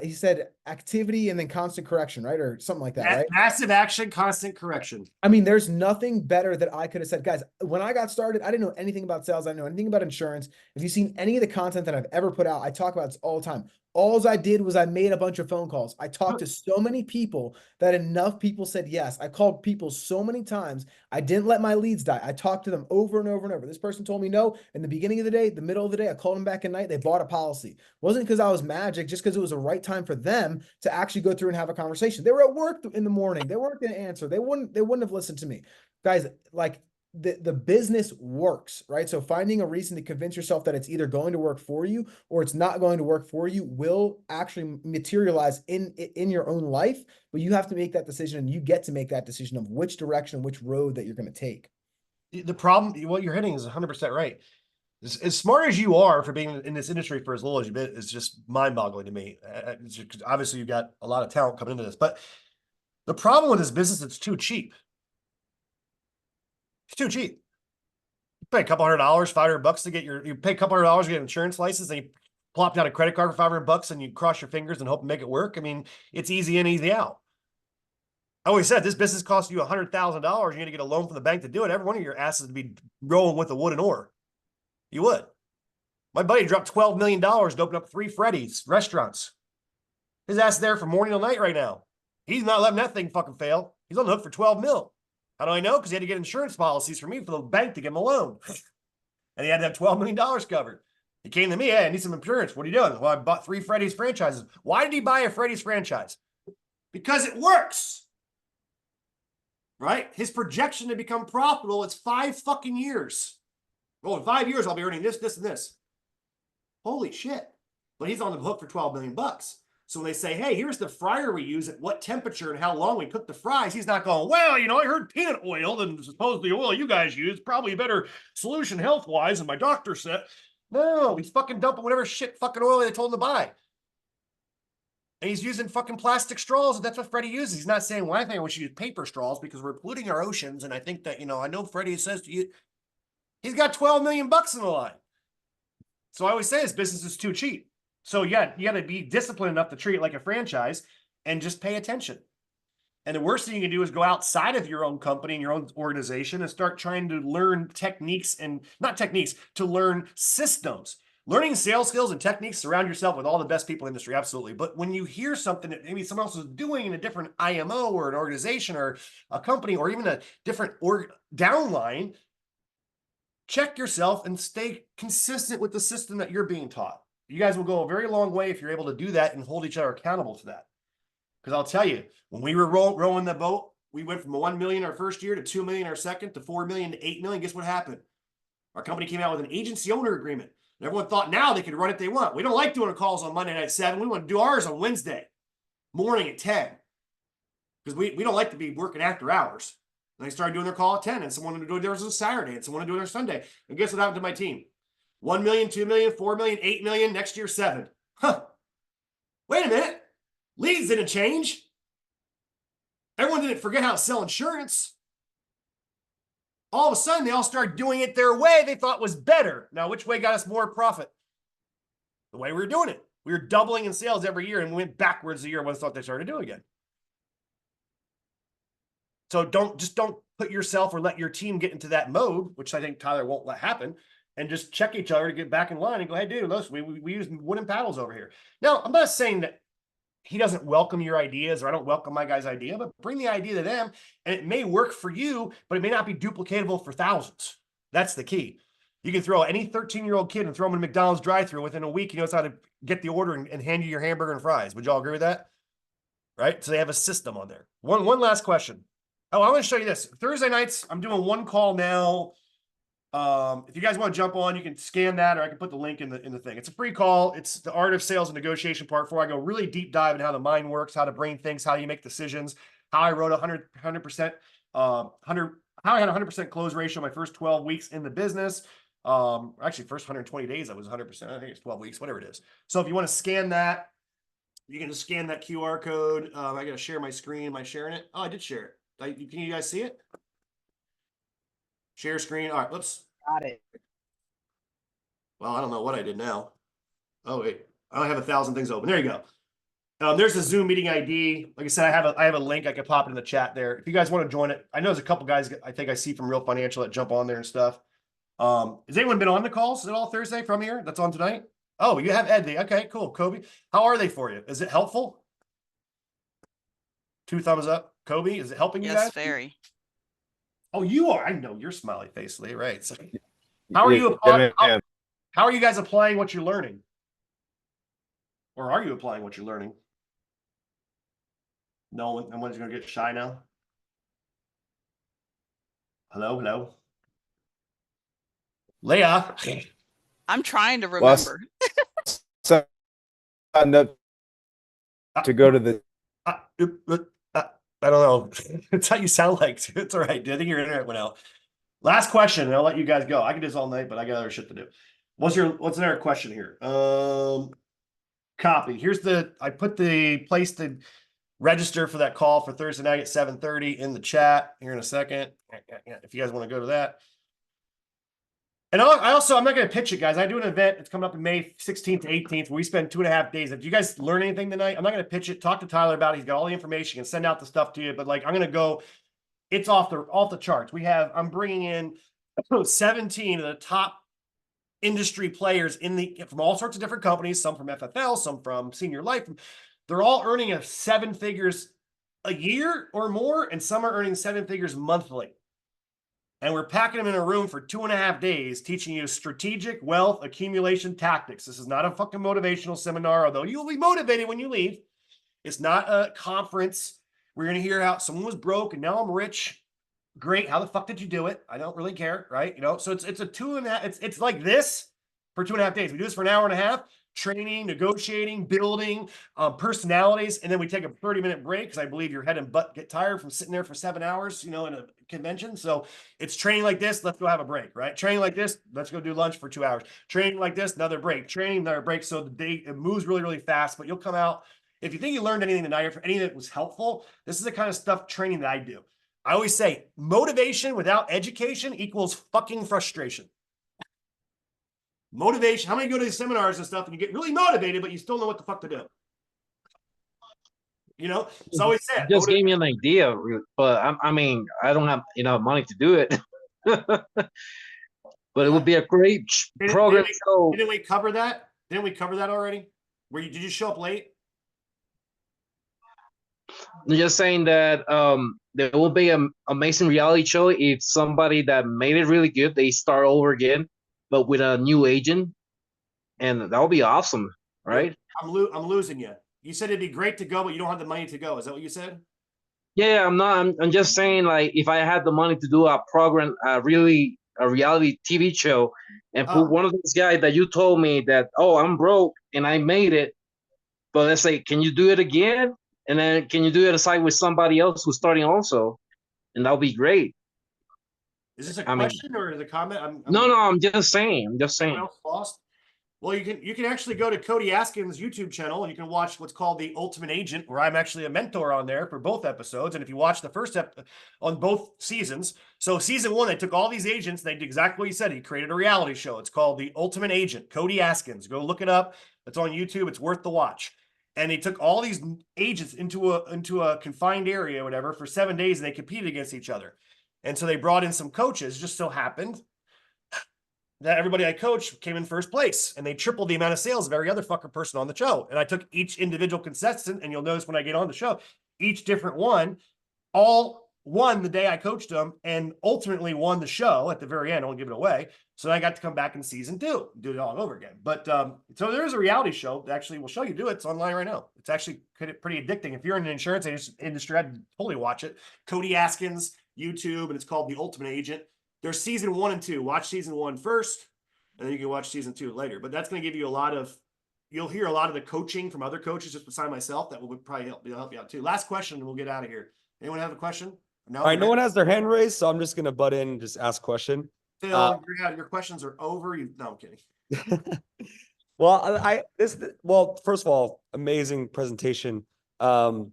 Speaker 1: He said activity and then constant correction, right? Or something like that, right?
Speaker 2: Massive action, constant correction.
Speaker 1: I mean, there's nothing better that I could have said. Guys, when I got started, I didn't know anything about sales. I didn't know anything about insurance. If you've seen any of the content that I've ever put out, I talk about this all the time. All I did was I made a bunch of phone calls. I talked to so many people that enough people said yes. I called people so many times. I didn't let my leads die. I talked to them over and over and over. This person told me no in the beginning of the day, the middle of the day. I called them back at night. They bought a policy. It wasn't because I was magic, just because it was the right time for them to actually go through and have a conversation. They were at work in the morning. They weren't going to answer. They wouldn't have listened to me. Guys, like the business works, right? So finding a reason to convince yourself that it's either going to work for you or it's not going to work for you will actually materialize in your own life, but you have to make that decision and you get to make that decision of which direction, which road that you're going to take.
Speaker 2: The problem, what you're hitting is 100% right. As smart as you are for being in this industry for as little as you've been, is just mind-boggling to me. Obviously, you've got a lot of talent coming into this, but the problem with this business, it's too cheap. It's too cheap. You pay a couple $100, $500 to get you pay a couple $100 to get an insurance license, and you plop down a credit card for $500 and you cross your fingers and hope to make it work. I mean, it's easy in, easy out. I always said this business costs you $100,000. You're going to get a loan from the bank to do it. Every one of your asses would be rolling with a wooden oar. You would. My buddy dropped $12 million to open up 3 Freddy's restaurants. His ass is there from morning till night right now. He's not letting that thing fucking fail. He's on the hook for 12 mil. How do I know? Because he had to get insurance policies for me for the bank to give him a loan. And he had to have $12 million covered. He came to me, hey, I need some insurance. What are you doing? Well, I bought 3 Freddy's franchises. Why did he buy a Freddy's franchise? Because it works. Right? His projection to become profitable, it's 5 fucking years. Well, in 5 years, I'll be earning this, this, and this. Holy shit. But he's on the hook for $12 million. So when they say, hey, here's the fryer we use at what temperature and how long we cook the fries, he's not going, well, you know, I heard peanut oil than supposedly the oil you guys use, probably a better solution health-wise, and my doctor said. No, he's fucking dumping whatever shit fucking oil they told him to buy. And he's using fucking plastic straws, and that's what Freddie uses. He's not saying, well, I think we should use paper straws because we're polluting our oceans, and I think that, you know, I know Freddie says to you, he's got 12 million bucks in the line. So I always say his business is too cheap. So yeah, you got to be disciplined enough to treat it like a franchise and just pay attention. And the worst thing you can do is go outside of your own company and your own organization and start trying to learn techniques and not techniques, to learn systems. Learning sales skills and techniques, surround yourself with all the best people in the industry, absolutely. But when you hear something that maybe someone else is doing in a different IMO or an organization or a company or even a different downline, check yourself and stay consistent with the system that you're being taught. You guys will go a very long way if you're able to do that and hold each other accountable to that. Because I'll tell you, when we were rowing the boat, we went from 1 million our first year to 2 million our second to 4 million to 8 million. Guess what happened? Our company came out with an agency owner agreement. And everyone thought now they could run it they want. We don't like doing calls on Monday night at 7. We want to do ours on Wednesday morning at 10. Because we don't like to be working after hours. And they started doing their call at 10, and someone wanted to do theirs on Saturday, and someone wanted to do theirs Sunday. And guess what happened to my team? 1 million, 2 million, 4 million, 8 million, next year 7. Huh. Wait a minute. Leads didn't change. Everyone didn't forget how to sell insurance. All of a sudden, they all started doing it their way they thought was better. Now, which way got us more profit? The way we were doing it. We were doubling in sales every year, and we went backwards the year once thought they started to do again. So don't put yourself or let your team get into that mode, which I think Tyler won't let happen, and just check each other to get back in line and go, hey, dude, listen, we use wooden paddles over here. Now, I'm not saying that he doesn't welcome your ideas or I don't welcome my guy's idea, but bring the idea to them, and it may work for you, but it may not be duplicatable for thousands. That's the key. You can throw any 13-year-old kid and throw him in a McDonald's drive-thru. Within a week, he knows how to get the order and hand you your hamburger and fries. Would y'all agree with that? Right? So they have a system on there. One last question. Oh, I want to show you this. Thursday nights, I'm doing one call now. If you guys want to jump on, you can scan that, or I can put the link in the thing. It's a free call. It's the art of sales and negotiation part 4. I go really deep dive in how the mind works, how to brain things, how you make decisions, how I wrote 100%, how I had 100% close ratio my first 12 weeks in the business. Actually, first 120 days, I was 100%. I think it's 12 weeks, whatever it is. So if you want to scan that, you can just scan that QR code. I got to share my screen. Am I sharing it? Oh, I did share it. Can you guys see it? Share screen. All right, let's.
Speaker 3: Got it.
Speaker 2: Well, I don't know what I did now. Oh, wait. I don't have 1,000 things open. There you go. There's the Zoom meeting ID. Like I said, I have a link. I can pop it in the chat there. If you guys want to join it, I know there's a couple guys I think I see from Real Financial that jump on there and stuff. Has anyone been on the calls at all Thursday from here that's on tonight? Oh, you have Ed. Okay, cool. Kobe, how are they for you? Is it helpful? 2 thumbs up. Kobe, is it helping you guys?
Speaker 10: Yes, very.
Speaker 2: Oh, you are. I know your smiley face, Lee. Right. So, how are you? How are you guys applying what you're learning? Or are you applying what you're learning? No one's going to get shy now. Hello. Leah.
Speaker 10: I'm trying to remember.
Speaker 11: So signed up to go to the.
Speaker 2: I don't know. It's how you sound like. It's all right. I think your internet went out. Last question, and I'll let you guys go. I can do this all night, but I got other shit to do. What's another question here? Copy. I put the place to register for that call for Thursday night at 7:30 in the chat here in a second. If you guys want to go to that. And I'm not going to pitch it, guys. I do an event. It's coming up in May 16th to 18th, where we spend 2.5 days. If you guys learn anything tonight, I'm not going to pitch it. Talk to Tyler about it. He's got all the information. He can send out the stuff to you. But I'm going to go. It's off the charts. I'm bringing in 17 of the top industry players from all sorts of different companies. Some from FFL, some from Senior Life. They're all earning 7 figures a year or more, and some are earning 7 figures monthly. And we're packing them in a room for 2.5 days, teaching you strategic wealth accumulation tactics. This is not a fucking motivational seminar, although you'll be motivated when you leave. It's not a conference. We're going to hear how someone was broke and now I'm rich. Great. How the fuck did you do it? I don't really care. Right. So it's a 2.5. It's like this for 2.5 days. We do this for an hour and a half. training, negotiating, building, personalities, and then we take a 30-minute break because I believe your head and butt get tired from sitting there for 7 hours, in a convention. So it's training like this, let's go have a break, right? Training like this, let's go do lunch for 2 hours. Training like this, another break. Training, another break. So the day it moves really, really fast, but you'll come out. If you think you learned anything tonight, or anything that was helpful, this is the kind of stuff training that I do. I always say motivation without education equals fucking frustration. Motivation. How many go to these seminars and stuff and you get really motivated, but you still know what the fuck to do? It's always said.
Speaker 5: Just gave me an idea, but I mean, I don't have enough money to do it. But it would be a great program.
Speaker 2: Didn't we cover that? Didn't we cover that already? Did you show up late?
Speaker 5: I'm just saying that there will be an amazing reality show if somebody that made it really good, they start over again, but with a new agent, and that would be awesome, right?
Speaker 2: I'm losing you. You said it'd be great to go, but you don't have the money to go. Is that what you said?
Speaker 5: Yeah, I'm just saying, like, if I had the money to do a program, a reality TV show, and put one of those guys that you told me that, oh, I'm broke and I made it, but let's say, can you do it again? And then can you do it aside with somebody else who's starting also? And that'll be great.
Speaker 2: Is this a question or is it a comment?
Speaker 5: No, I'm just saying. I'm just saying.
Speaker 2: Lost? Well, you can actually go to Cody Askin's YouTube channel and you can watch what's called The Ultimate Agent, where I'm actually a mentor on there for both episodes. And if you watch the first on both seasons, so season 1, they took all these agents, they did exactly what he said. He created a reality show. It's called The Ultimate Agent, Cody Askins. Go look it up. It's on YouTube. It's worth the watch. And they took all these agents into a confined area or whatever for 7 days, and they competed against each other. And so they brought in some coaches. It just so happened that everybody I coached came in first place, and they tripled the amount of sales of every other fucker person on the show. And I took each individual contestant, and you'll notice when I get on the show, each different one, all won the day I coached them, and ultimately won the show at the very end. I won't give it away. So I got to come back in season 2, do it all over again. But so there is a reality show that actually will show you do it. It's online right now. It's actually pretty addicting. If you're in the insurance industry, I'd totally watch it. Cody Askins, YouTube, and it's called The Ultimate Agent. There's season 1 and 2. Watch season 1 first, and then you can watch season 2 later. But that's going to give you you'll hear a lot of the coaching from other coaches just beside myself. That will probably help you out too. Last question, and we'll get out of here. Anyone have a question? No.
Speaker 8: All right, no one has their hand raised, so I'm just going to butt in and just ask a question.
Speaker 2: Phil, your questions are over. No, I'm kidding.
Speaker 8: Well, first of all, amazing presentation. I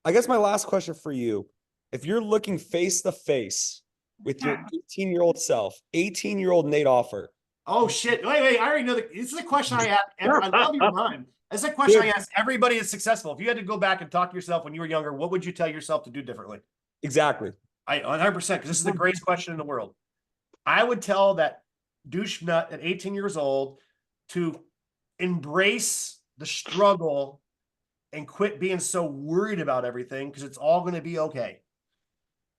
Speaker 8: guess my last question for you, if you're looking face to face with your 18-year-old self, 18-year-old Nate Auffort.
Speaker 2: Oh shit! Wait! I already know this is a question I ask. I love your mind. This is a question I ask everybody that's successful. If you had to go back and talk to yourself when you were younger, what would you tell yourself to do differently?
Speaker 8: Exactly.
Speaker 2: 100%, because this is the greatest question in the world. I would tell that douche nut at 18 years old to embrace the struggle and quit being so worried about everything, because it's all going to be okay.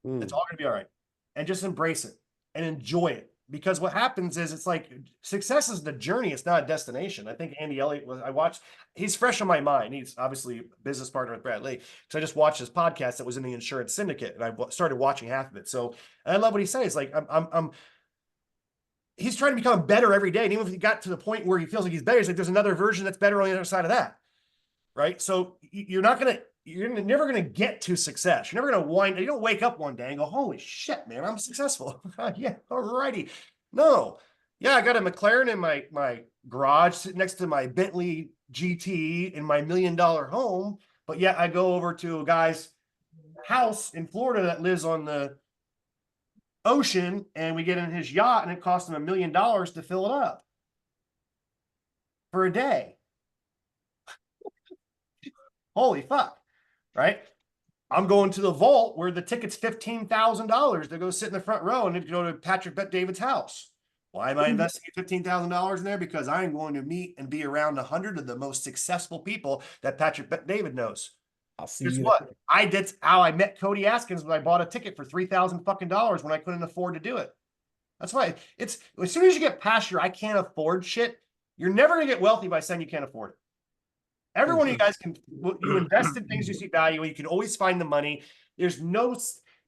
Speaker 2: It's all going to be all right. And just embrace it and enjoy it. Because what happens is, it's like success is the journey. It's not a destination. I think Andy Elliott he's fresh on my mind. He's obviously a business partner with Brad Lee. So I just watched his podcast that was in the insurance syndicate, and I started watching half of it. So, and I love what he says. Like, he's trying to become better every day. And even if he got to the point where he feels like he's better, he's like, there's another version that's better on the other side of that. Right. So you're never going to get to success. You're never going to you don't wake up one day and go, holy shit, man, I'm successful. Yeah. All righty. No. Yeah. I got a McLaren in my garage sitting next to my Bentley GT in my $1 million home. But yet I go over to a guy's house in Florida that lives on the ocean, and we get in his yacht, and it costs him $1 million to fill it up for a day. Holy fuck. Right? I'm going to the vault where the ticket's $15,000 to go sit in the front row and go to Patrick Bet-David's house. Why am I investing $15,000 in there? Because I'm going to meet and be around 100 of the most successful people that Patrick Bet-David knows.
Speaker 8: I'll see
Speaker 2: Guess
Speaker 8: you.
Speaker 2: what? That's how I met Cody Askins, when I bought a ticket for $3,000 fucking dollars when I couldn't afford to do it. That's why it's, as soon as you get past your I can't afford shit, you're never going to get wealthy by saying you can't afford it. Every one of you guys you invest in things you see value in. You can always find the money. There's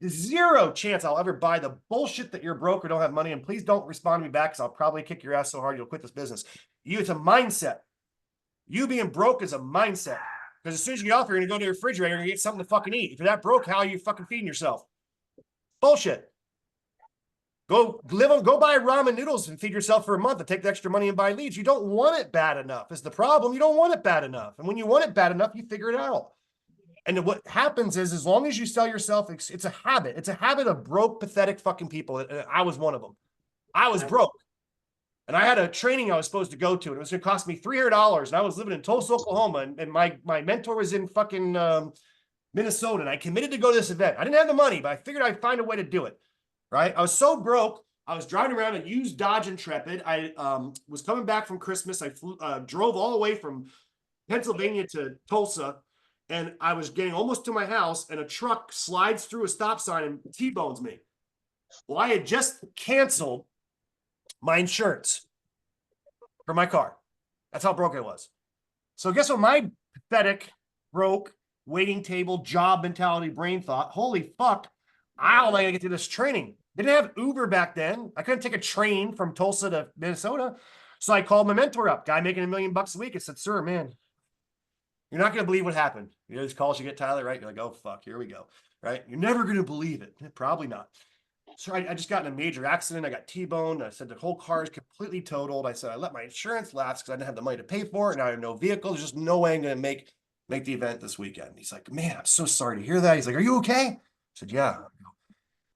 Speaker 2: zero chance I'll ever buy the bullshit that you're broke or don't have money. And please don't respond to me back, because I'll probably kick your ass so hard you'll quit this business. It's a mindset. You being broke is a mindset. Because as soon as you get off, you're going to go to your refrigerator and get something to fucking eat. If you're that broke, how are you fucking feeding yourself? Bullshit. Go buy ramen noodles and feed yourself for a month and take the extra money and buy leads. You don't want it bad enough is the problem. You don't want it bad enough. And when you want it bad enough, you figure it out. And what happens is, as long as you sell yourself, it's a habit. It's a habit of broke, pathetic fucking people. I was one of them. I was broke. And I had a training I was supposed to go to, and it was going to cost me $300. And I was living in Tulsa, Oklahoma, and my mentor was in fucking Minnesota. And I committed to go to this event. I didn't have the money, but I figured I'd find a way to do it. Right? I was so broke. I was driving around a used Dodge Intrepid. I was coming back from Christmas. I drove all the way from Pennsylvania to Tulsa, and I was getting almost to my house, and a truck slides through a stop sign and T-bones me. Well, I had just canceled my insurance for my car. That's how broke I was. So guess what my pathetic, broke, waiting table, job mentality brain thought? Holy fuck, how am I going to get through this training? They didn't have Uber back then. I couldn't take a train from Tulsa to Minnesota. So I called my mentor up, guy making $1 million a week. I said, sir, man, you're not going to believe what happened. You know these calls you get, Tyler, right? You're like, oh, fuck, here we go, right? You're never going to believe it. Probably not. So I just got in a major accident. I got T-boned. I said the whole car is completely totaled. I said I let my insurance lapse because I didn't have the money to pay for it. Now I have no vehicle. There's just no way I'm going to make the event this weekend. He's like, man, I'm so sorry to hear that. He's like, are you okay? I said, yeah.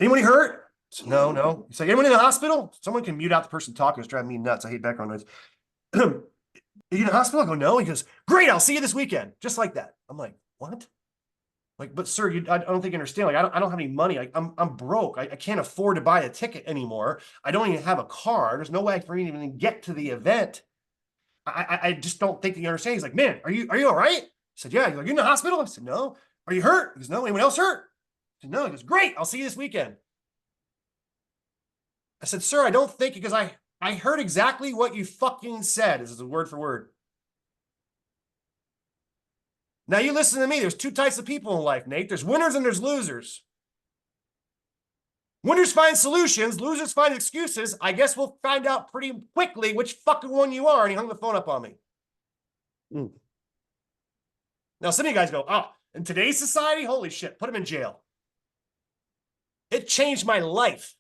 Speaker 2: Anybody hurt? I said, no. He's like, anyone in the hospital? Someone can mute out the person talking. It's driving me nuts. I hate background noise. Are you in the hospital? I go, no. He goes, great. I'll see you this weekend. Just like that. I'm like, what? Like, but sir, I don't think you understand. Like, I don't have any money. I'm broke. I can't afford to buy a ticket anymore. I don't even have a car. There's no way for me to even get to the event. I just don't think that you understand. He's like, man, are you all right? I said, yeah. He's like, you in the hospital? I said, no. Are you hurt? He goes, no. Anyone else hurt? I said, no. He goes, great. I'll see you this weekend. I said, sir, I don't think, because I heard exactly what you fucking said. This is a word for word. Now you listen to me. There's two types of people in life, Nate. There's winners and there's losers. Winners find solutions. Losers find excuses. I guess we'll find out pretty quickly which fucking one you are. And he hung the phone up on me. Now some of you guys go, oh, in today's society, holy shit, put him in jail. It changed my life.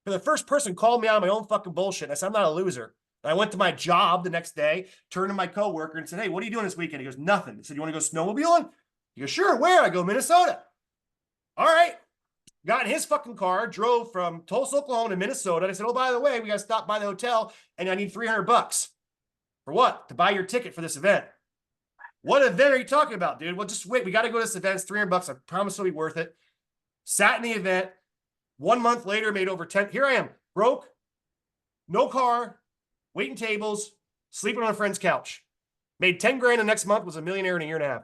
Speaker 2: For the first person called me out of my own fucking bullshit. I said, I'm not a loser. I went to my job the next day, turned to my coworker and said, hey, what are you doing this weekend? He goes, nothing. I said, you want to go snowmobiling? He goes, sure. Where? I go, Minnesota. All right. Got in his fucking car, drove from Tulsa, Oklahoma to Minnesota. And I said, oh, by the way, we got to stop by the hotel and I need $300. For what? To buy your ticket for this event. What event are you talking about, dude? Well, just wait. We got to go to this event. It's $300. I promise it'll be worth it. Sat in the event. 1 month later, made over 10. Here I am, broke, no car, waiting tables, sleeping on a friend's couch. Made 10 grand the next month, was a millionaire in a year and a half.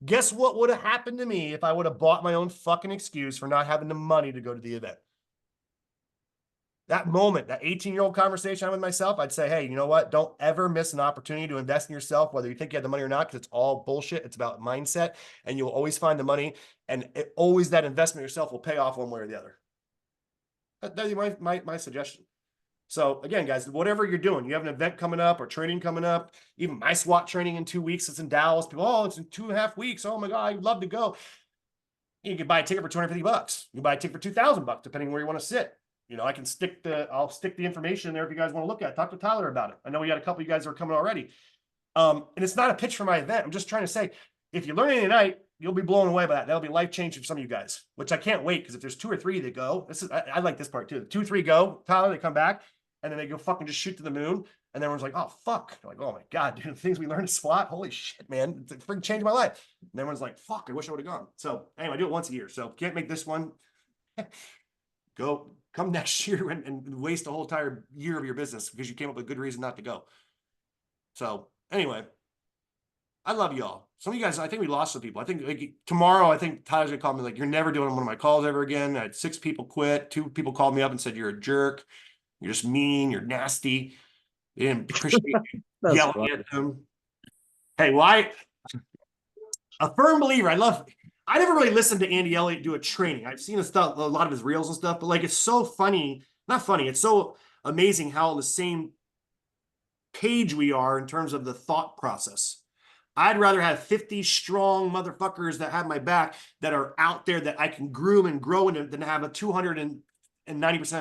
Speaker 2: Guess what would have happened to me if I would have bought my own fucking excuse for not having the money to go to the event? That moment, that 18-year-old conversation I had with myself, I'd say, hey, you know what? Don't ever miss an opportunity to invest in yourself, whether you think you have the money or not, because it's all bullshit. It's about mindset, and you'll always find the money, and always that investment yourself will pay off one way or the other. That'd be my suggestion. So again, guys, whatever you're doing, you have an event coming up or training coming up, even my SWAT training in 2 weeks. It's in Dallas. People, oh, it's in 2.5 weeks. Oh my God, I'd love to go. You can buy a ticket for $250. You can buy a ticket for $2,000, depending where you want to sit. You know, I'll stick the information there if you guys want to look at it. Talk to Tyler about it. I know we got a couple of you guys that are coming already. And it's not a pitch for my event. I'm just trying to say, if you learn anything tonight, you'll be blown away by that. That'll be life-changing for some of you guys, which I can't wait, because if there's 2 or 3 that go, I like this part too. 2 or 3 go, Tyler, they come back, and then they go fucking just shoot to the moon. And everyone's like, oh, fuck. They're like, oh my God, dude, the things we learned to SWAT, holy shit, man. It freaking changed my life. And everyone's like, fuck, I wish I would have gone. So anyway, I do it once a year. So can't make this one. Go come next year and waste a whole entire year of your business because you came up with a good reason not to go. So anyway, I love y'all. Some of you guys, I think we lost some people. I think like tomorrow, I think Tyler's gonna call me like, you're never doing one of my calls ever again. I had 6 people quit. 2 people called me up and said, you're a jerk. You're just mean. You're nasty. They didn't appreciate you yelling
Speaker 5: funny.
Speaker 2: at them. Hey, well, a firm believer. I never really listened to Andy Elliott do a training. I've seen his stuff, a lot of his reels and stuff, but like, it's so funny, not funny. It's so amazing how the same page we are in terms of the thought process. I'd rather have 50 strong motherfuckers that have my back that are out there that I can groom and grow in than have a 290%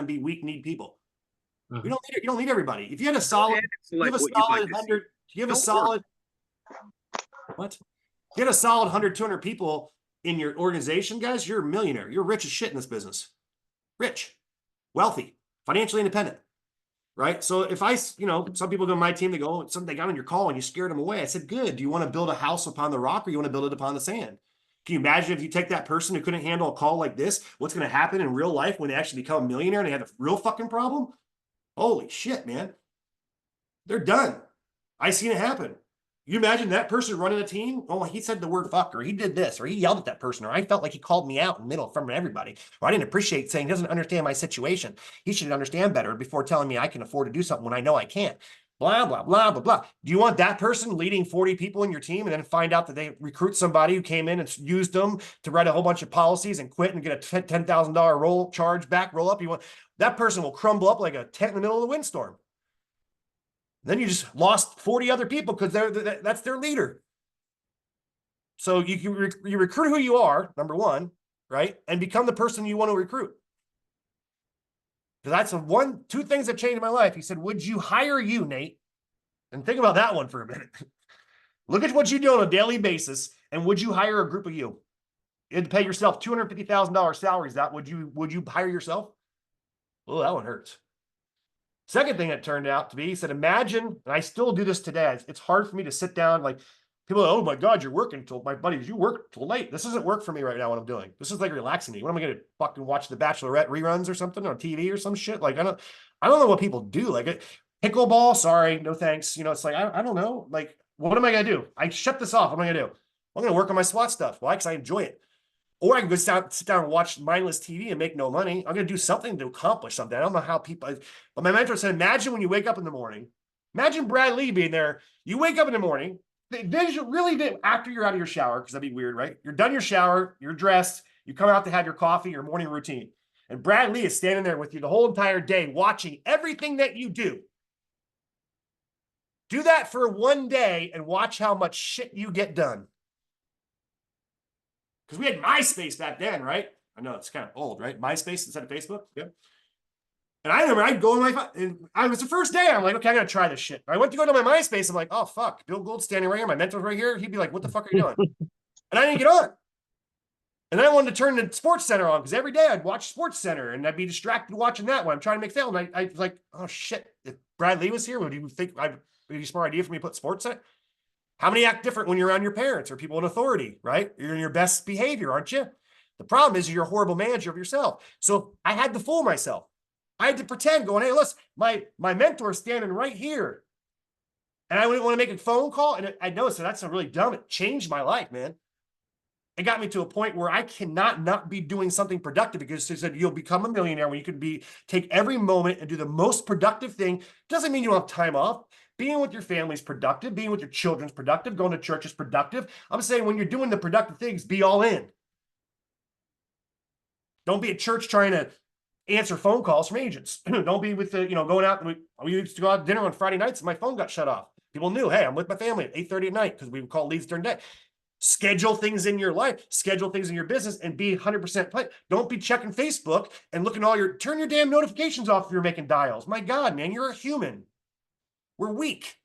Speaker 2: be weak need people. You don't need everybody. If you had a solid, you have a solid 100, you have a solid, what? You had a solid 100, 200 people in your organization, guys, you're a millionaire. You're rich as shit in this business. Rich, wealthy, financially independent. Right. So if some people go on my team, they go, they got on your call and you scared them away. I said, good. Do you want to build a house upon the rock or you want to build it upon the sand? Can you imagine if you take that person who couldn't handle a call like this, what's going to happen in real life when they actually become a millionaire and they have a real fucking problem? Holy shit, man. They're done. I seen it happen. You imagine that person running a team? Oh, he said the word fuck, or he did this, or he yelled at that person, or I felt like he called me out in the middle from everybody, or I didn't appreciate saying he doesn't understand my situation. He should understand better before telling me I can afford to do something when I know I can't. Blah, blah, blah, blah, blah. Do you want that person leading 40 people in your team and then find out that they recruit somebody who came in and used them to write a whole bunch of policies and quit and get a $10,000 roll up? You want that person will crumble up like a tent in the middle of the windstorm. Then you just lost 40 other people because that's their leader. So you recruit who you are, number one, right? And become the person you want to recruit. Because that's two things that changed my life. He said, would you hire you, Nate? And think about that one for a minute. Look at what you do on a daily basis. And would you hire a group of you? You had to pay yourself $250,000 salaries. Would you hire yourself? Oh, that one hurts. Second thing that turned out to be, he said, imagine, and I still do this today. It's hard for me to sit down, like people are, oh my God, you're working till, my buddies, you work till late. This doesn't work for me right now, what I'm doing. This is like relaxing me. What am I going to fucking watch the Bachelorette reruns or something on TV or some shit? Like, I don't know what people do. Like pickleball, sorry, no thanks. It's like, I don't know. Like, what am I going to do? I shut this off. What am I going to do? I'm going to work on my SWAT stuff. Why? Because I enjoy it. Or I can go sit down and watch mindless TV and make no money. I'm going to do something to accomplish something. I don't know how people, but my mentor said, imagine when you wake up in the morning, imagine Brad Lee being there. You wake up in the morning, after you're out of your shower, because that'd be weird, right? You're done your shower, you're dressed, you come out to have your coffee, your morning routine. And Brad Lee is standing there with you the whole entire day, watching everything that you do. Do that for one day and watch how much shit you get done. Because we had MySpace back then, right? I know it's kind of old, right? MySpace instead of Facebook. Yep. And I remember I'd go on it was the first day. I'm like, okay, I got to try this shit. I went to go to my MySpace. I'm like, oh, fuck. Bill Gould's standing right here. My mentor's right here. He'd be like, what the fuck are you doing? And I didn't get on. And then I wanted to turn the Sports Center on because every day I'd watch Sports Center and I'd be distracted watching that when I'm trying to make sales. And I was like, oh, shit. If Brad Lee was here, would you think would be a smart idea for me to put Sports Center? How many act different when you're around your parents or people in authority, right? You're in your best behavior, aren't you? The problem is you're a horrible manager of yourself. So I had to fool myself. I had to pretend going, hey, listen, my mentor's standing right here. And I wouldn't want to make a phone call. And I noticed that's really dumb. It changed my life, man. It got me to a point where I cannot not be doing something productive because they said you'll become a millionaire when you can take every moment and do the most productive thing. Doesn't mean you don't have time off. Being with your family is productive. Being with your children is productive. Going to church is productive. I'm saying when you're doing the productive things, be all in. Don't be at church trying to answer phone calls from agents. Don't be with going out. We used to go out to dinner on Friday nights and my phone got shut off. People knew, hey, I'm with my family at 8:30 at night because we would call leads during the day. Schedule things in your life, schedule things in your business, and be 100% play. Don't be checking Facebook and looking turn your damn notifications off if you're making dials. My God, man, you're a human. We're weak,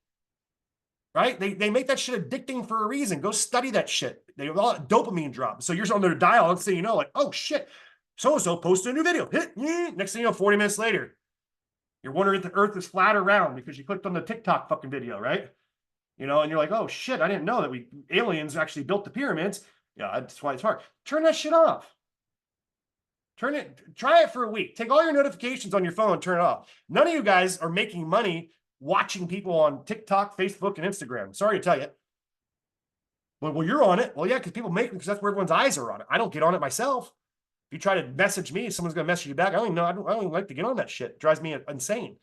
Speaker 2: right? They make that shit addicting for a reason. Go study that shit. They have all dopamine drop. So you're on their dial, let's say, like, oh shit, so-and-so posted a new video. Next thing you know, 40 minutes later, you're wondering if the earth is flat or round because you clicked on the TikTok fucking video, right? And you're like, oh shit, I didn't know that aliens actually built the pyramids. Yeah, that's why it's hard. Turn that shit off. Try it for a week. Take all your notifications on your phone and turn it off. None of you guys are making money watching people on TikTok, Facebook, and Instagram. Sorry to tell you. Well, you're on it. Well, yeah, because people make them because that's where everyone's eyes are on it. I don't get on it myself. If you try to message me, someone's going to message you back. I don't even like to get on that shit. It drives me insane.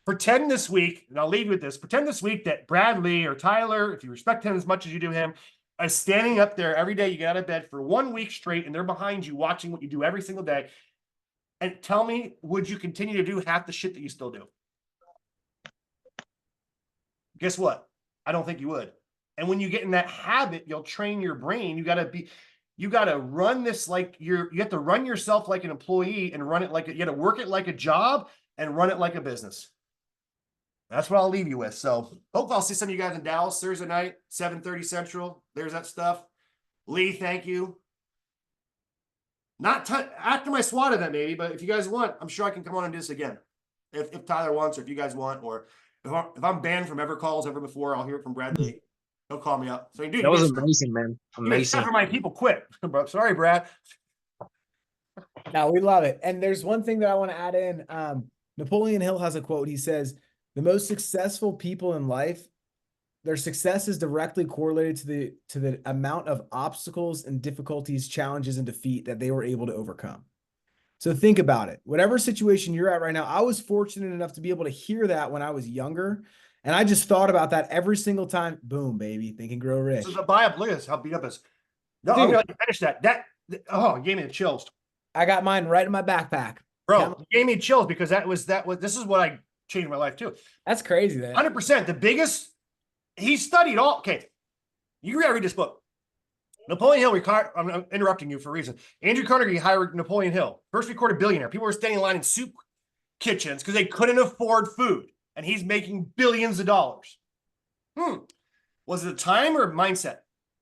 Speaker 2: Pretend this week, and I'll leave you with this, pretend this week that Brad Lee or Tyler, if you respect him as much as you do him, is standing up there every day you get out of bed for 1 week straight, and they're behind you watching what you do every single day. And tell me, would you continue to do half the shit that you still do? Guess what? I don't think you would. And when you get in that habit, you'll train your brain. You got to run this like you have to run yourself like an employee and run it like you got to work it like a job and run it like a business. That's what I'll leave you with. So hope I'll see some of you guys in Dallas Thursday night, 7:30 Central. There's that stuff. Lee, thank you. Not after my SWAT event, maybe, but if you guys want, I'm sure I can come on and do this again. If Tyler wants, or if you guys want, or if I'm banned from ever calls ever before, I'll hear it from Bradley. He'll call me up. So dude,
Speaker 5: That was amazing, man. Amazing.
Speaker 2: For my people, quit. Sorry, Brad.
Speaker 1: No, we love it. And there's one thing that I want to add in. Napoleon Hill has a quote. He says, "The most successful people in life, their success is directly correlated to the amount of obstacles and difficulties, challenges, and defeat that they were able to overcome." So think about it. Whatever situation you're at right now, I was fortunate enough to be able to hear that when I was younger. And I just thought about that every single time. Boom, baby. Think and grow rich.
Speaker 2: So the buy up, look at this, how beat up is. No, I'm gonna finish that. It gave me the chills.
Speaker 1: I got mine right in my backpack.
Speaker 2: Bro, it gave me chills because this is what I changed my life too.
Speaker 1: That's crazy, man.
Speaker 2: 100%. The biggest, he studied all, okay. You gotta read this book. Napoleon Hill retired. I'm interrupting you for a reason. Andrew Carnegie hired Napoleon Hill, first recorded billionaire. People were standing in line in soup kitchens because they couldn't afford food. And he's making billions of dollars. Was it a time or mindset?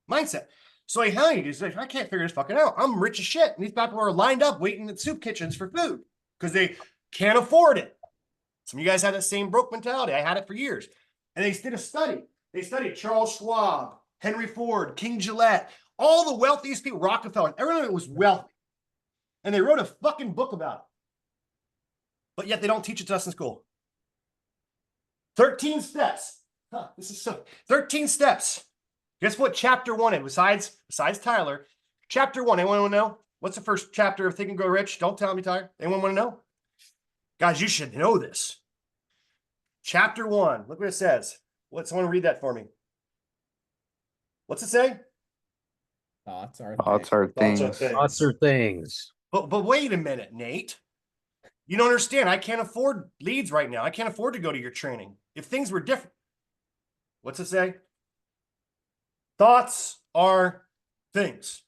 Speaker 2: Mindset. So he's like, I can't figure this fucking out. I'm rich as shit. And these people are lined up waiting at soup kitchens for food because they can't afford it. Some of you guys had that same broke mentality. I had it for years. And they did a study. They studied Charles Schwab, Henry Ford, King Gillette, all the wealthiest people, Rockefeller, everyone that was wealthy. And they wrote a fucking book about it. But yet they don't teach it to us in school. 13 steps. This is so 13 steps. Guess what chapter 1 is? Besides Tyler, chapter 1. Anyone want to know? What's the first chapter of Think and Grow Rich? Don't tell me, Tyler. Anyone want to know? Guys, you should know this. Chapter 1. Look what it says. Someone read that for me. What's it say?
Speaker 11: Thoughts are
Speaker 6: things.
Speaker 5: Thoughts are things.
Speaker 2: But wait a minute, Nate. You don't understand. I can't afford leads right now. I can't afford to go to your training. If things were different. What's it say? Thoughts are things.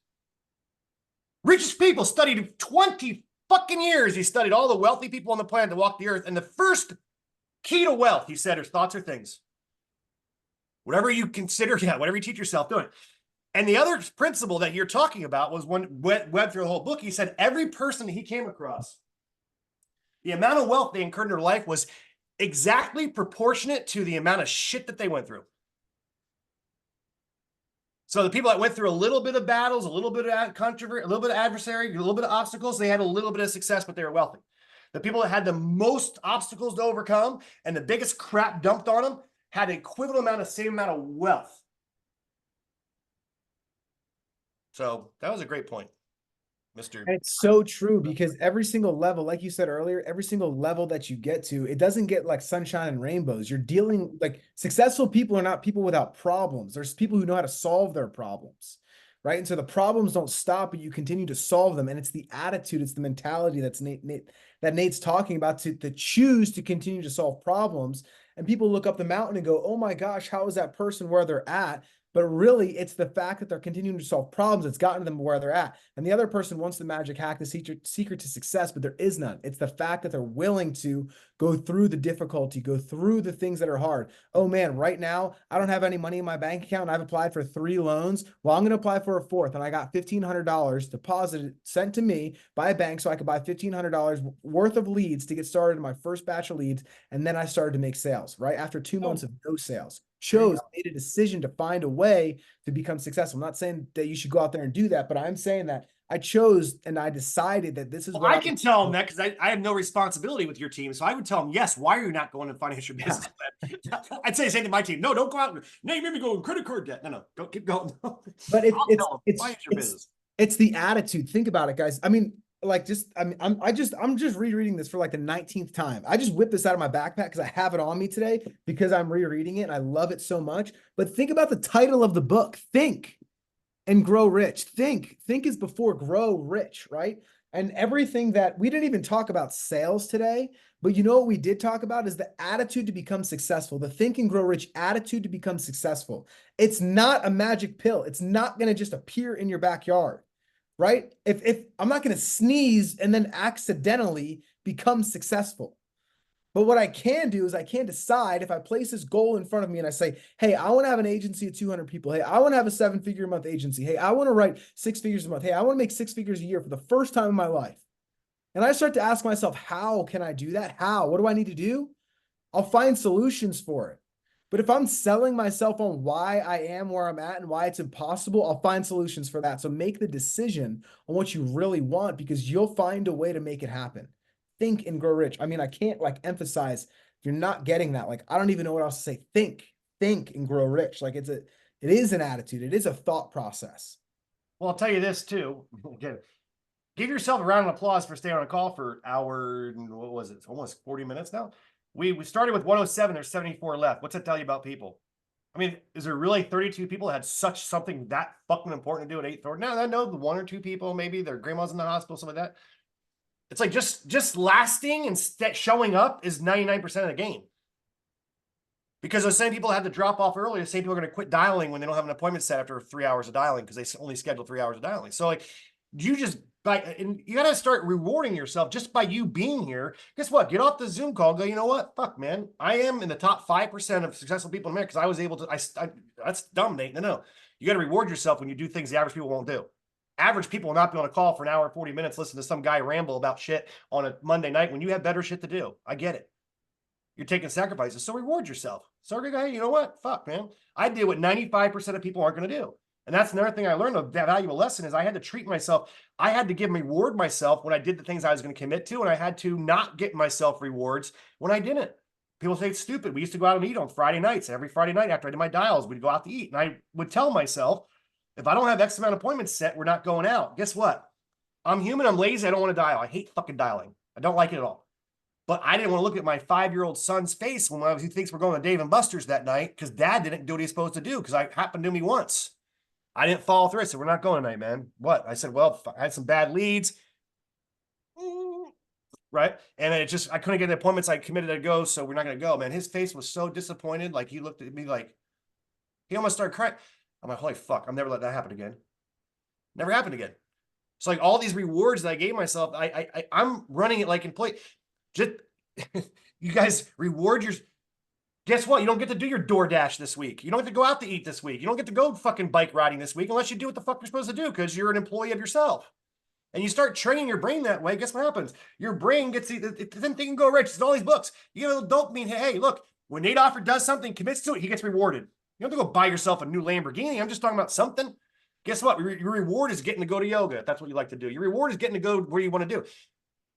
Speaker 2: Richest people studied 20 fucking years. He studied all the wealthy people on the planet that walk the earth. And the first key to wealth, he said, is thoughts are things. Whatever you consider, whatever you teach yourself, doing it. And the other principle that you're talking about was when went through the whole book, he said every person he came across, the amount of wealth they incurred in their life was exactly proportionate to the amount of shit that they went through. So the people that went through a little bit of battles, a little bit of controversy, a little bit of adversary, a little bit of obstacles, they had a little bit of success, but they were wealthy. The people that had the most obstacles to overcome and the biggest crap dumped on them had an equivalent amount of same amount of wealth. So that was a great point, Mr.
Speaker 1: And it's so true because every single level, like you said earlier, every single level that you get to, it doesn't get like sunshine and rainbows. You're dealing like successful people are not people without problems. There's people who know how to solve their problems, right? And so the problems don't stop, but you continue to solve them. And it's the attitude, it's the mentality that Nate's talking about to choose to continue to solve problems. And people look up the mountain and go, oh my gosh, how is that person where they're at? But really, it's the fact that they're continuing to solve problems that's gotten them where they're at. And the other person wants the magic hack, the secret to success, but there is none. It's the fact that they're willing to go through the difficulty, go through the things that are hard. Oh man, right now, I don't have any money in my bank account. And I've applied for 3 loans. Well, I'm going to apply for a 4th. And I got $1,500 deposited, sent to me by a bank so I could buy $1,500 worth of leads to get started in my first batch of leads. And then I started to make sales, right? After 2 months of no sales. Made a decision to find a way to become successful. I'm not saying that you should go out there and do that, but I'm saying that I chose and I decided that this is
Speaker 2: what I can tell them that because I have no responsibility with your team. So I would tell them, yes, why are you not going and financial business? I'd say the same to my team. No, don't go out. No, you made me go in credit card debt. No, don't keep going.
Speaker 1: But it's the attitude. Think about it, guys. I mean, like I'm just rereading this for like the 19th time. I just whipped this out of my backpack because I have it on me today because I'm rereading it and I love it so much. But think about the title of the book, Think and Grow Rich. Think is before grow rich, right? And everything that we didn't even talk about sales today, but you know what we did talk about is the attitude to become successful, the Think and Grow Rich attitude to become successful. It's not a magic pill. It's not going to just appear in your backyard, right? If I'm not going to sneeze and then accidentally become successful. But what I can do is I can decide if I place this goal in front of me and I say, hey, I want to have an agency of 200 people. Hey, I want to have a 7-figure a month agency. Hey, I want to write 6 figures a month. Hey, I want to make 6 figures a year for the first time in my life. And I start to ask myself, how can I do that? How? What do I need to do? I'll find solutions for it. But if I'm selling myself on why I am where I'm at and why it's impossible, I'll find solutions for that. So make the decision on what you really want because you'll find a way to make it happen. Think and grow rich. I mean, I can't like emphasize if you're not getting that. Like, I don't even know what else to say. Think and grow rich. Like it is an attitude. It is a thought process.
Speaker 2: Well, I'll tell you this too. Again, give yourself a round of applause for staying on a call for an hour and what was it? Almost 40 minutes now. We started with 107. There's 74 left. What's that tell you about people? I mean, is there really 32 people that had such something that fucking important to do at 8:30? Now I know the 1 or 2 people, maybe their grandma's in the hospital, something like that. It's like just lasting and showing up is 99% of the game. Because those same people had to drop off early. The same people are going to quit dialing when they don't have an appointment set after 3 hours of dialing because they only schedule 3 hours of dialing. So like you just and you got to start rewarding yourself just by you being here. Guess what? Get off the Zoom call. Go, you know what? Fuck, man. I am in the top 5% of successful people in America because I was able to. That's dumb, Nate. No. You got to reward yourself when you do things the average people won't do. Average people will not be on a call for an hour and 40 minutes, listen to some guy ramble about shit on a Monday night when you have better shit to do. I get it. You're taking sacrifices, so reward yourself. So, hey, you know what? Fuck, man. I did what 95% of people aren't going to do. And that's another thing I learned, a valuable lesson is I had to treat myself. I had to reward myself when I did the things I was going to commit to, and I had to not get myself rewards when I didn't. People say it's stupid. We used to go out and eat on Friday nights. Every Friday night after I did my dials, we'd go out to eat. And I would tell myself, if I don't have X amount of appointments set, we're not going out. Guess what? I'm human. I'm lazy. I don't want to dial. I hate fucking dialing. I don't like it at all. But I didn't want to look at my 5-year-old son's face when he thinks we're going to Dave and Buster's that night because dad didn't do what he's supposed to do because it happened to me once. I didn't follow through. I said, we're not going tonight, man. What? I said, well, I had some bad leads. Right. And I couldn't get the appointments I committed to go. So we're not going to go, man. His face was so disappointed. Like he looked at me like he almost started crying. I'm like, holy fuck, I'm never let that happen again. Never happened again. So like all these rewards that I gave myself, I'm running it like employee. Just you guys reward your. Guess what? You don't get to do your DoorDash this week. You don't get to go out to eat this week. You don't get to go fucking bike riding this week unless you do what the fuck you're supposed to do because you're an employee of yourself. And you start training your brain that way. Guess what happens? Your brain gets it doesn't think and go rich. It's all these books. You know, dopamine. Hey, look, when Nate Auffort does something, commits to it, he gets rewarded. You don't have to go buy yourself a new Lamborghini. I'm just talking about something. Guess what? Your reward is getting to go to yoga. If that's what you like to do. Your reward is getting to go where you want to do.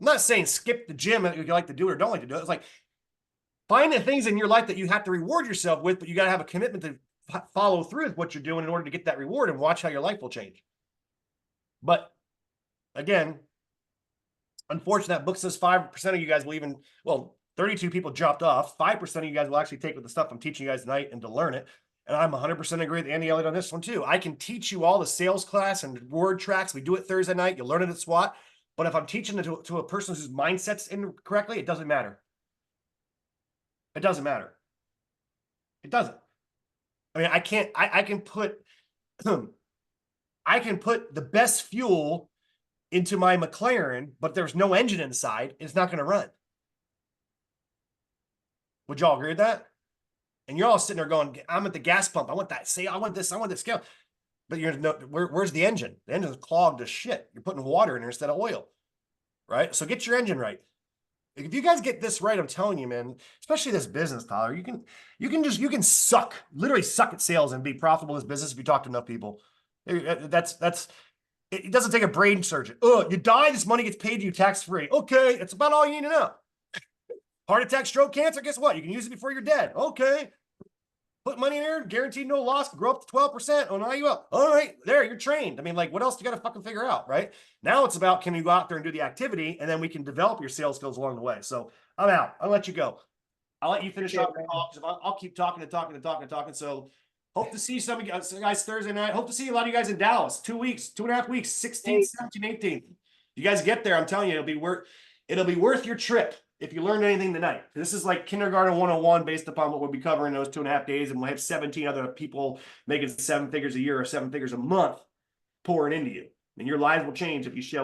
Speaker 2: I'm not saying skip the gym if you like to do it or don't like to do it. It's like find the things in your life that you have to reward yourself with, but you got to have a commitment to follow through with what you're doing in order to get that reward and watch how your life will change. But again, unfortunately, that book says 5% of you guys will even, 32 people dropped off. 5% of you guys will actually take with the stuff I'm teaching you guys tonight and to learn it. And I'm 100% agree with Andy Elliott on this one too. I can teach you all the sales class and word tracks. We do it Thursday night. You learn it at SWAT. But if I'm teaching it to a person whose mindset's incorrectly, it doesn't matter. It doesn't matter. It doesn't. I mean, I can put the best fuel into my McLaren, but there's no engine inside. It's not going to run. Would y'all agree with that? And you're all sitting there going, I'm at the gas pump. I want that. Say, I want this scale. But where's the engine? The engine's clogged as shit. You're putting water in there instead of oil. Right? So get your engine right. If you guys get this right, I'm telling you, man, especially this business, Tyler, you can literally suck at sales and be profitable in this business if you talk to enough people. It doesn't take a brain surgeon. Oh, you die, this money gets paid to you tax-free. Okay, it's about all you need to know. Heart attack, stroke, cancer, guess what? You can use it before you're dead. Okay. Put money in there, guaranteed no loss, grow up to 12%. Oh, now you up. All right, there, you're trained. I mean, like, what else you got to fucking figure out, right? Now it's about, can you go out there and do the activity, and then we can develop your sales skills along the way. So I'm out. I'll let you go. I'll let you finish off the call because I'll keep talking. So hope to see some of you guys Thursday night. Hope to see a lot of you guys in Dallas. 2 weeks, 2.5 weeks, 16th, 17th, 18th. You guys get there, I'm telling you, it'll be worth your trip if you learned anything tonight. This is like kindergarten 101 based upon what we'll be covering those 2.5 days, and we'll have 17 other people making 7 figures a year or 7 figures a month pouring into you. And your lives will change if you show